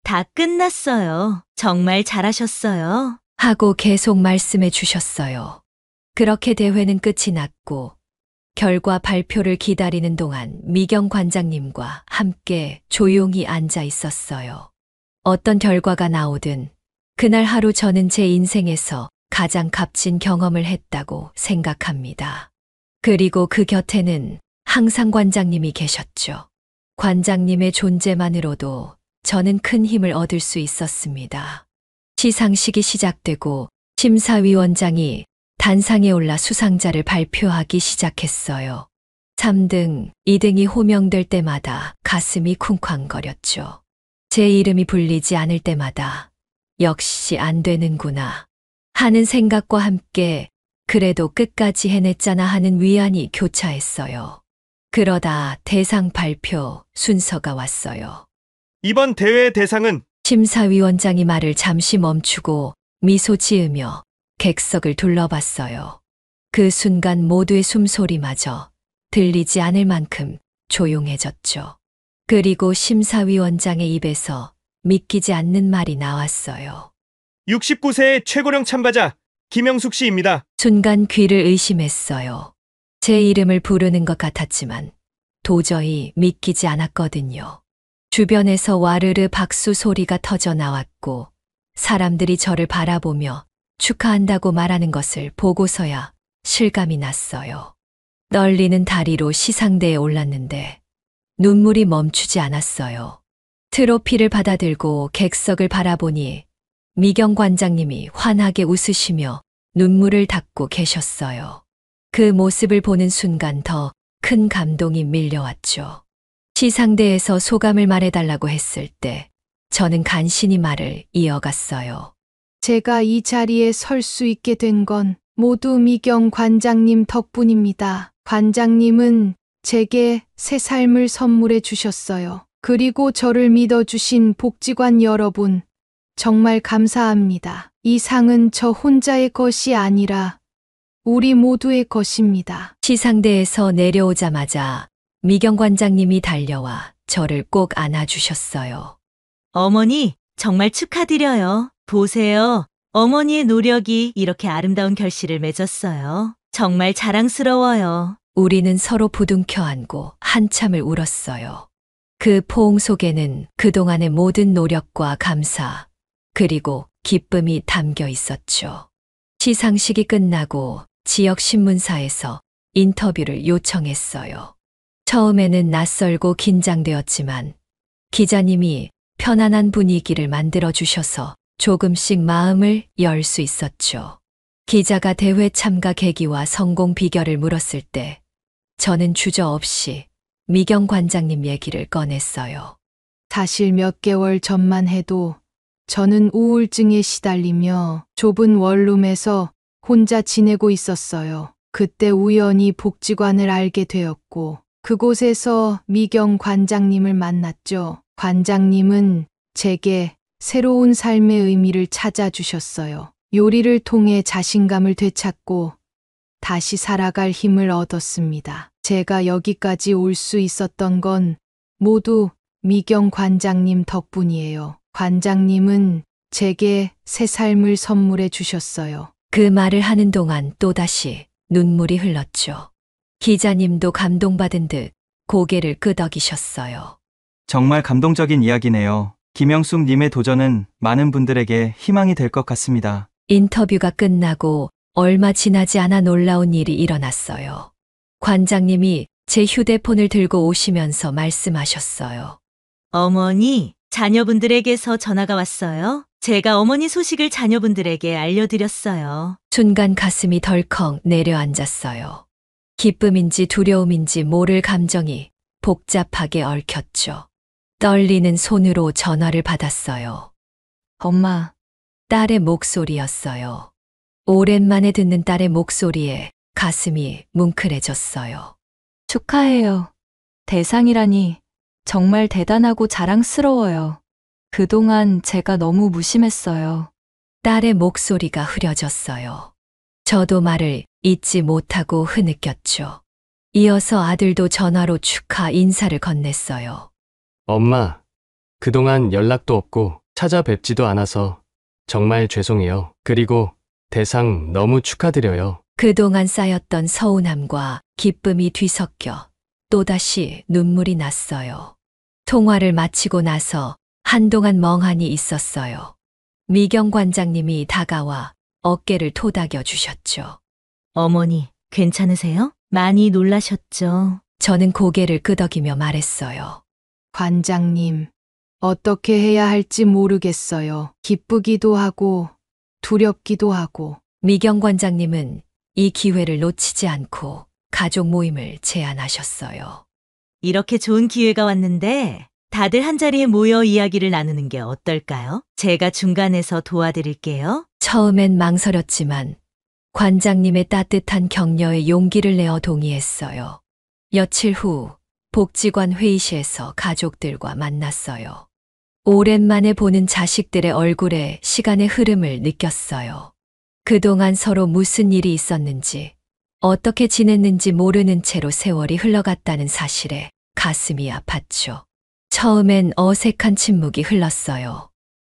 다 끝났어요. 정말 잘하셨어요. 하고 계속 말씀해 주셨어요. 그렇게 대회는 끝이 났고 결과 발표를 기다리는 동안 미경 관장님과 함께 조용히 앉아 있었어요. 어떤 결과가 나오든 그날 하루 저는 제 인생에서 가장 값진 경험을 했다고 생각합니다. 그리고 그 곁에는 항상 관장님이 계셨죠. 관장님의 존재만으로도 저는 큰 힘을 얻을 수 있었습니다. 시상식이 시작되고 심사위원장이 단상에 올라 수상자를 발표하기 시작했어요. 3등, 2등이 호명될 때마다 가슴이 쿵쾅거렸죠. 제 이름이 불리지 않을 때마다 역시 안 되는구나 하는 생각과 함께 그래도 끝까지 해냈잖아 하는 위안이 교차했어요. 그러다 대상 발표 순서가 왔어요. 이번 대회의 대상은 심사위원장이 말을 잠시 멈추고 미소 지으며 객석을 둘러봤어요. 그 순간 모두의 숨소리마저 들리지 않을 만큼 조용해졌죠. 그리고 심사위원장의 입에서 믿기지 않는 말이 나왔어요. 69세의 최고령 참가자 김영숙 씨입니다. 순간 귀를 의심했어요. 제 이름을 부르는 것 같았지만 도저히 믿기지 않았거든요. 주변에서 와르르 박수 소리가 터져 나왔고 사람들이 저를 바라보며 축하한다고 말하는 것을 보고서야 실감이 났어요. 떨리는 다리로 시상대에 올랐는데 눈물이 멈추지 않았어요. 트로피를 받아들고 객석을 바라보니 미경 관장님이 환하게 웃으시며 눈물을 닦고 계셨어요. 그 모습을 보는 순간 더 큰 감동이 밀려왔죠. 시상대에서 소감을 말해달라고 했을 때 저는 간신히 말을 이어갔어요. 제가 이 자리에 설 수 있게 된 건 모두 미경 관장님 덕분입니다. 관장님은 제게 새 삶을 선물해 주셨어요. 그리고 저를 믿어주신 복지관 여러분, 정말 감사합니다. 이 상은 저 혼자의 것이 아니라 우리 모두의 것입니다. 시상대에서 내려오자마자 미경 관장님이 달려와 저를 꼭 안아주셨어요. 어머니, 정말 축하드려요. 보세요. 어머니의 노력이 이렇게 아름다운 결실을 맺었어요. 정말 자랑스러워요. 우리는 서로 부둥켜 안고 한참을 울었어요. 그 포옹 속에는 그동안의 모든 노력과 감사, 그리고 기쁨이 담겨 있었죠. 시상식이 끝나고 지역 신문사에서 인터뷰를 요청했어요. 처음에는 낯설고 긴장되었지만 기자님이 편안한 분위기를 만들어 주셔서 조금씩 마음을 열 수 있었죠. 기자가 대회 참가 계기와 성공 비결을 물었을 때 저는 주저없이 미경 관장님 얘기를 꺼냈어요. 사실 몇 개월 전만 해도 저는 우울증에 시달리며 좁은 원룸에서 혼자 지내고 있었어요. 그때 우연히 복지관을 알게 되었고 그곳에서 미경 관장님을 만났죠. 관장님은 제게 새로운 삶의 의미를 찾아주셨어요. 요리를 통해 자신감을 되찾고 다시 살아갈 힘을 얻었습니다. 제가 여기까지 올 수 있었던 건 모두 미경 관장님 덕분이에요. 관장님은 제게 새 삶을 선물해 주셨어요. 그 말을 하는 동안 또다시 눈물이 흘렀죠. 기자님도 감동받은 듯 고개를 끄덕이셨어요. 정말 감동적인 이야기네요. 김영숙 님의 도전은 많은 분들에게 희망이 될 것 같습니다. 인터뷰가 끝나고 얼마 지나지 않아 놀라운 일이 일어났어요. 관장님이 제 휴대폰을 들고 오시면서 말씀하셨어요. 어머니, 자녀분들에게서 전화가 왔어요. 제가 어머니 소식을 자녀분들에게 알려드렸어요. 순간 가슴이 덜컥 내려앉았어요. 기쁨인지 두려움인지 모를 감정이 복잡하게 얽혔죠. 떨리는 손으로 전화를 받았어요. 엄마, 딸의 목소리였어요. 오랜만에 듣는 딸의 목소리에 가슴이 뭉클해졌어요. 축하해요. 대상이라니 정말 대단하고 자랑스러워요. 그동안 제가 너무 무심했어요. 딸의 목소리가 흐려졌어요. 저도 말을 잇지 못하고 흐느꼈죠. 이어서 아들도 전화로 축하 인사를 건넸어요. 엄마, 그동안 연락도 없고 찾아뵙지도 않아서 정말 죄송해요. 그리고 대상 너무 축하드려요. 그동안 쌓였던 서운함과 기쁨이 뒤섞여 또다시 눈물이 났어요. 통화를 마치고 나서 한동안 멍하니 있었어요. 미경 관장님이 다가와 어깨를 토닥여 주셨죠. 어머니, 괜찮으세요? 많이 놀라셨죠? 저는 고개를 끄덕이며 말했어요. 관장님, 어떻게 해야 할지 모르겠어요. 기쁘기도 하고 두렵기도 하고. 미경 관장님은 이 기회를 놓치지 않고 가족 모임을 제안하셨어요. 이렇게 좋은 기회가 왔는데 다들 한자리에 모여 이야기를 나누는 게 어떨까요? 제가 중간에서 도와드릴게요. 처음엔 망설였지만 관장님의 따뜻한 격려에 용기를 내어 동의했어요. 며칠 후 복지관 회의실에서 가족들과 만났어요. 오랜만에 보는 자식들의 얼굴에 시간의 흐름을 느꼈어요. 그동안 서로 무슨 일이 있었는지, 어떻게 지냈는지 모르는 채로 세월이 흘러갔다는 사실에 가슴이 아팠죠. 처음엔 어색한 침묵이 흘렀어요.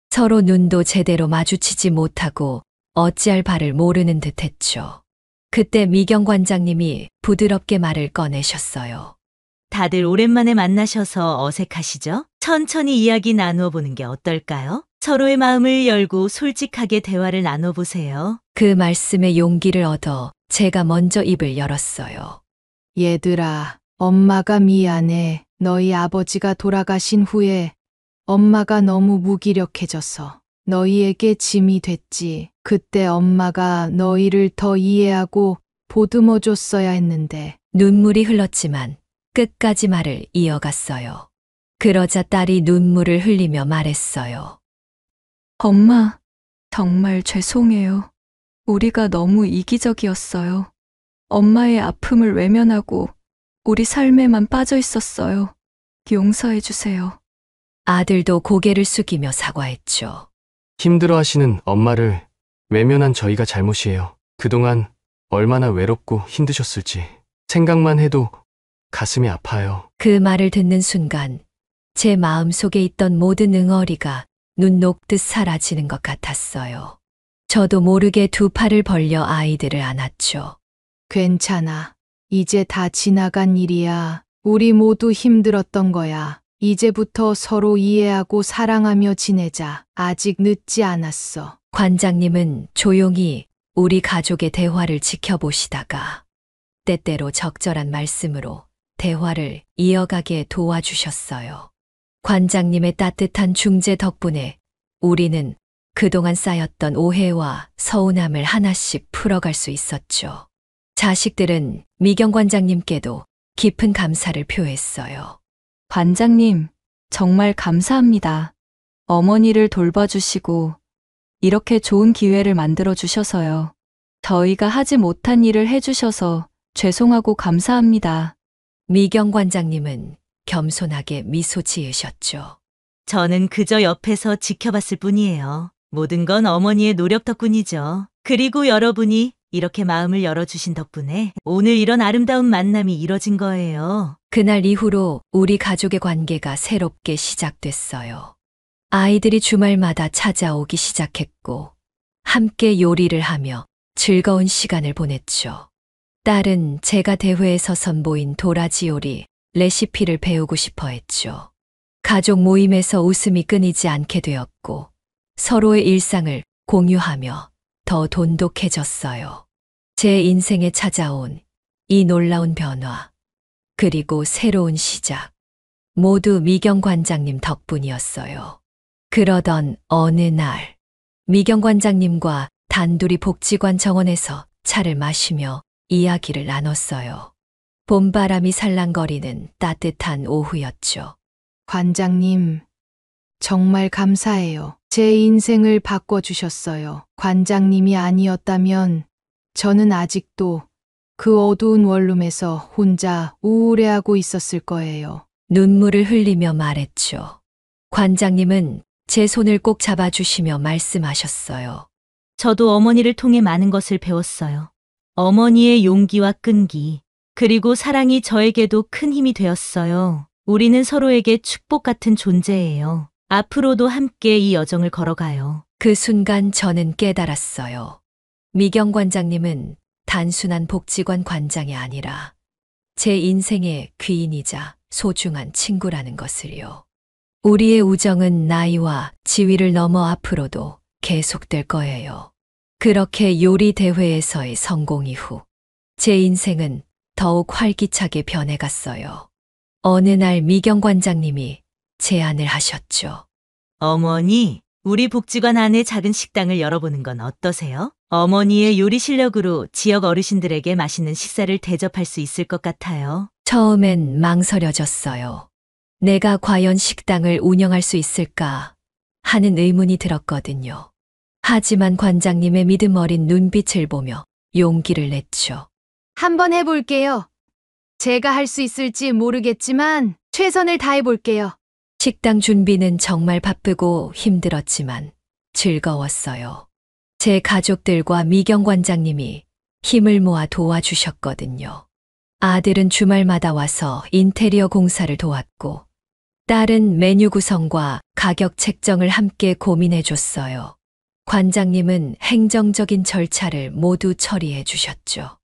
서로 눈도 제대로 마주치지 못하고 어찌할 바를 모르는 듯 했죠. 그때 미경 관장님이 부드럽게 말을 꺼내셨어요. 다들 오랜만에 만나셔서 어색하시죠? 천천히 이야기 나누어 보는 게 어떨까요? 서로의 마음을 열고 솔직하게 대화를 나눠보세요. 그 말씀에 용기를 얻어 제가 먼저 입을 열었어요. 얘들아, 엄마가 미안해. 너희 아버지가 돌아가신 후에 엄마가 너무 무기력해져서 너희에게 짐이 됐지. 그때 엄마가 너희를 더 이해하고 보듬어 줬어야 했는데. 눈물이 흘렀지만 끝까지 말을 이어갔어요. 그러자 딸이 눈물을 흘리며 말했어요. 엄마, 정말 죄송해요. 우리가 너무 이기적이었어요. 엄마의 아픔을 외면하고 우리 삶에만 빠져 있었어요. 용서해 주세요. 아들도 고개를 숙이며 사과했죠. 힘들어 하시는 엄마를 외면한 저희가 잘못이에요. 그동안 얼마나 외롭고 힘드셨을지 생각만 해도 가슴이 아파요. 그 말을 듣는 순간 제 마음속에 있던 모든 응어리가 눈 녹듯 사라지는 것 같았어요. 저도 모르게 두 팔을 벌려 아이들을 안았죠. 괜찮아. 이제 다 지나간 일이야. 우리 모두 힘들었던 거야. 이제부터 서로 이해하고 사랑하며 지내자. 아직 늦지 않았어. 관장님은 조용히 우리 가족의 대화를 지켜보시다가 때때로 적절한 말씀으로 대화를 이어가게 도와주셨어요. 관장님의 따뜻한 중재 덕분에 우리는 그동안 쌓였던 오해와 서운함을 하나씩 풀어갈 수 있었죠. 자식들은 미경 관장님께도 깊은 감사를 표했어요. 관장님, 정말 감사합니다. 어머니를 돌봐주시고 이렇게 좋은 기회를 만들어 주셔서요. 저희가 하지 못한 일을 해주셔서 죄송하고 감사합니다. 미경 관장님은 겸손하게 미소 지으셨죠. 저는 그저 옆에서 지켜봤을 뿐이에요. 모든 건 어머니의 노력 덕분이죠. 그리고 여러분이 이렇게 마음을 열어주신 덕분에 오늘 이런 아름다운 만남이 이뤄진 거예요. 그날 이후로 우리 가족의 관계가 새롭게 시작됐어요. 아이들이 주말마다 찾아오기 시작했고, 함께 요리를 하며 즐거운 시간을 보냈죠. 딸은 제가 대회에서 선보인 도라지 요리 레시피를 배우고 싶어 했죠. 가족 모임에서 웃음이 끊이지 않게 되었고, 서로의 일상을 공유하며 더 돈독해졌어요. 제 인생에 찾아온 이 놀라운 변화, 그리고 새로운 시작, 모두 미경 관장님 덕분이었어요. 그러던 어느 날, 미경 관장님과 단둘이 복지관 정원에서 차를 마시며 이야기를 나눴어요. 봄바람이 살랑거리는 따뜻한 오후였죠. 관장님, 정말 감사해요. 제 인생을 바꿔주셨어요. 관장님이 아니었다면 저는 아직도 그 어두운 원룸에서 혼자 우울해하고 있었을 거예요. 눈물을 흘리며 말했죠. 관장님은 제 손을 꼭 잡아주시며 말씀하셨어요. 저도 어머니를 통해 많은 것을 배웠어요. 어머니의 용기와 끈기, 그리고 사랑이 저에게도 큰 힘이 되었어요. 우리는 서로에게 축복 같은 존재예요. 앞으로도 함께 이 여정을 걸어가요. 그 순간 저는 깨달았어요. 미경 관장님은 단순한 복지관 관장이 아니라 제 인생의 귀인이자 소중한 친구라는 것을요. 우리의 우정은 나이와 지위를 넘어 앞으로도 계속될 거예요. 그렇게 요리 대회에서의 성공 이후 제 인생은 더욱 활기차게 변해갔어요. 어느 날 미경 관장님이 제안을 하셨죠. 어머니, 우리 복지관 안에 작은 식당을 열어보는 건 어떠세요? 어머니의 요리 실력으로 지역 어르신들에게 맛있는 식사를 대접할 수 있을 것 같아요. 처음엔 망설여졌어요. 내가 과연 식당을 운영할 수 있을까 하는 의문이 들었거든요. 하지만 관장님의 믿음 어린 눈빛을 보며 용기를 냈죠. 한번 해볼게요. 제가 할 수 있을지 모르겠지만 최선을 다해볼게요. 식당 준비는 정말 바쁘고 힘들었지만 즐거웠어요. 제 가족들과 미경 관장님이 힘을 모아 도와주셨거든요. 아들은 주말마다 와서 인테리어 공사를 도왔고, 딸은 메뉴 구성과 가격 책정을 함께 고민해줬어요. 관장님은 행정적인 절차를 모두 처리해 주셨죠.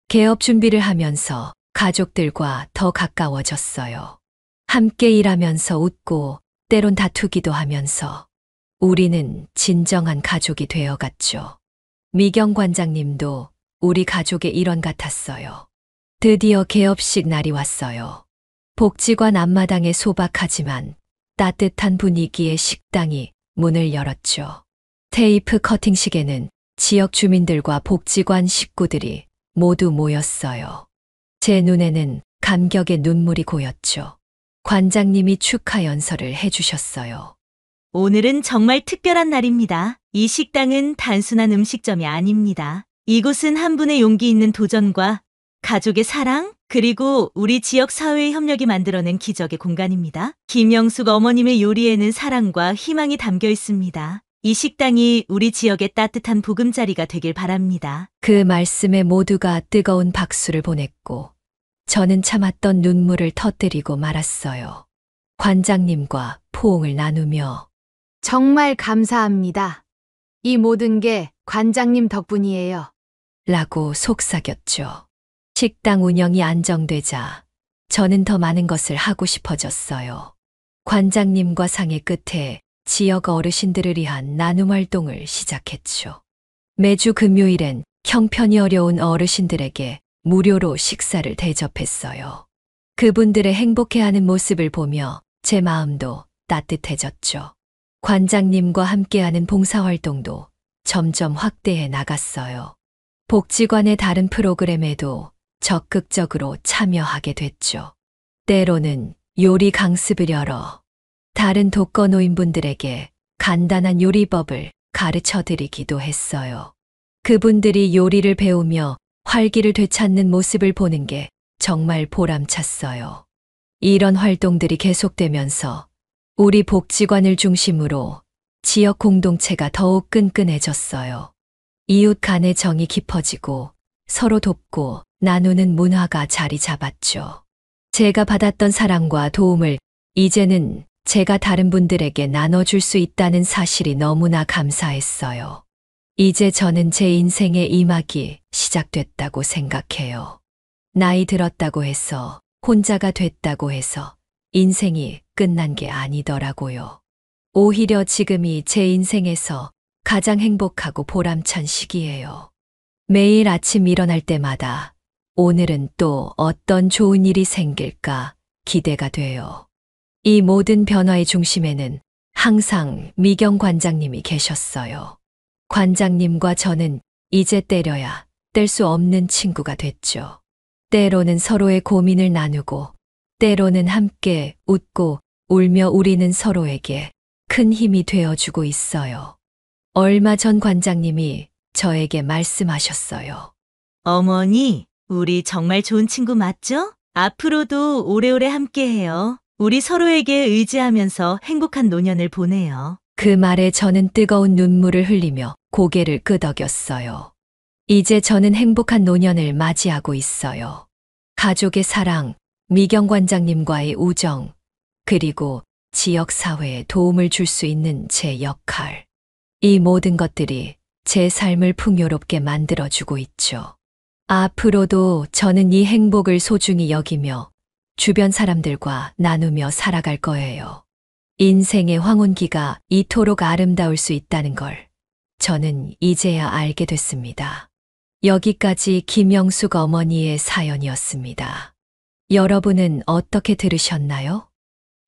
개업 준비를 하면서 가족들과 더 가까워졌어요. 함께 일하면서 웃고 때론 다투기도 하면서 우리는 진정한 가족이 되어갔죠. 미경 관장님도 우리 가족의 일원 같았어요. 드디어 개업식 날이 왔어요. 복지관 앞마당에 소박하지만 따뜻한 분위기의 식당이 문을 열었죠. 테이프 커팅식에는 지역 주민들과 복지관 식구들이 모두 모였어요. 제 눈에는 감격의 눈물이 고였죠. 관장님이 축하 연설을 해주셨어요. 오늘은 정말 특별한 날입니다. 이 식당은 단순한 음식점이 아닙니다. 이곳은 한 분의 용기 있는 도전과 가족의 사랑, 그리고 우리 지역 사회의 협력이 만들어낸 기적의 공간입니다. 김영숙 어머님의 요리에는 사랑과 희망이 담겨 있습니다. 이 식당이 우리 지역의 따뜻한 보금자리가 되길 바랍니다. 그 말씀에 모두가 뜨거운 박수를 보냈고 저는 참았던 눈물을 터뜨리고 말았어요. 관장님과 포옹을 나누며 정말 감사합니다. 이 모든 게 관장님 덕분이에요. 라고 속삭였죠. 식당 운영이 안정되자 저는 더 많은 것을 하고 싶어졌어요. 관장님과 상의 끝에 지역 어르신들을 위한 나눔 활동을 시작했죠. 매주 금요일엔 형편이 어려운 어르신들에게 무료로 식사를 대접했어요. 그분들의 행복해하는 모습을 보며 제 마음도 따뜻해졌죠. 관장님과 함께하는 봉사활동도 점점 확대해 나갔어요. 복지관의 다른 프로그램에도 적극적으로 참여하게 됐죠. 때로는 요리 강습을 열어 다른 독거노인분들에게 간단한 요리법을 가르쳐 드리기도 했어요. 그분들이 요리를 배우며 활기를 되찾는 모습을 보는 게 정말 보람찼어요. 이런 활동들이 계속되면서 우리 복지관을 중심으로 지역 공동체가 더욱 끈끈해졌어요. 이웃 간의 정이 깊어지고 서로 돕고 나누는 문화가 자리 잡았죠. 제가 받았던 사랑과 도움을 이제는 제가 다른 분들에게 나눠줄 수 있다는 사실이 너무나 감사했어요. 이제 저는 제 인생의 이막이 시작됐다고 생각해요. 나이 들었다고 해서, 혼자가 됐다고 해서 인생이 끝난 게 아니더라고요. 오히려 지금이 제 인생에서 가장 행복하고 보람찬 시기예요. 매일 아침 일어날 때마다 오늘은 또 어떤 좋은 일이 생길까 기대가 돼요. 이 모든 변화의 중심에는 항상 미경 관장님이 계셨어요. 관장님과 저는 이제 때려야 뗄 수 없는 친구가 됐죠. 때로는 서로의 고민을 나누고, 때로는 함께 웃고 울며 우리는 서로에게 큰 힘이 되어주고 있어요. 얼마 전 관장님이 저에게 말씀하셨어요. 어머니, 우리 정말 좋은 친구 맞죠? 앞으로도 오래오래 함께해요. 우리 서로에게 의지하면서 행복한 노년을 보내요. 그 말에 저는 뜨거운 눈물을 흘리며 고개를 끄덕였어요. 이제 저는 행복한 노년을 맞이하고 있어요. 가족의 사랑, 미경 관장님과의 우정, 그리고 지역사회에 도움을 줄 수 있는 제 역할. 이 모든 것들이 제 삶을 풍요롭게 만들어주고 있죠. 앞으로도 저는 이 행복을 소중히 여기며 주변 사람들과 나누며 살아갈 거예요. 인생의 황혼기가 이토록 아름다울 수 있다는 걸 저는 이제야 알게 됐습니다. 여기까지 김영숙 어머니의 사연이었습니다. 여러분은 어떻게 들으셨나요?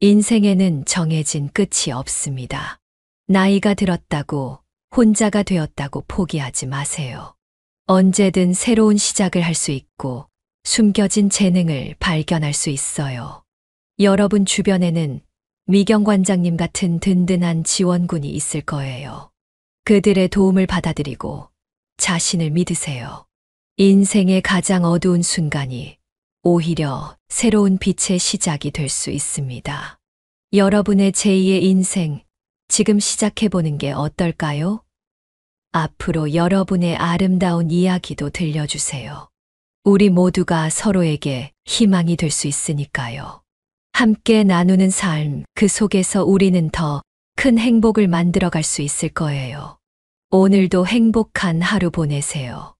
인생에는 정해진 끝이 없습니다. 나이가 들었다고, 혼자가 되었다고 포기하지 마세요. 언제든 새로운 시작을 할 수 있고 숨겨진 재능을 발견할 수 있어요. 여러분 주변에는 미경 관장님 같은 든든한 지원군이 있을 거예요. 그들의 도움을 받아들이고 자신을 믿으세요. 인생의 가장 어두운 순간이 오히려 새로운 빛의 시작이 될 수 있습니다. 여러분의 제2의 인생, 지금 시작해보는 게 어떨까요? 앞으로 여러분의 아름다운 이야기도 들려주세요. 우리 모두가 서로에게 희망이 될 수 있으니까요. 함께 나누는 삶, 그 속에서 우리는 더 큰 행복을 만들어갈 수 있을 거예요. 오늘도 행복한 하루 보내세요.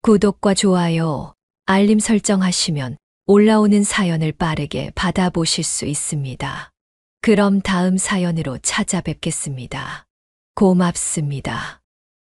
구독과 좋아요, 알림 설정하시면 올라오는 사연을 빠르게 받아보실 수 있습니다. 그럼 다음 사연으로 찾아뵙겠습니다. 고맙습니다.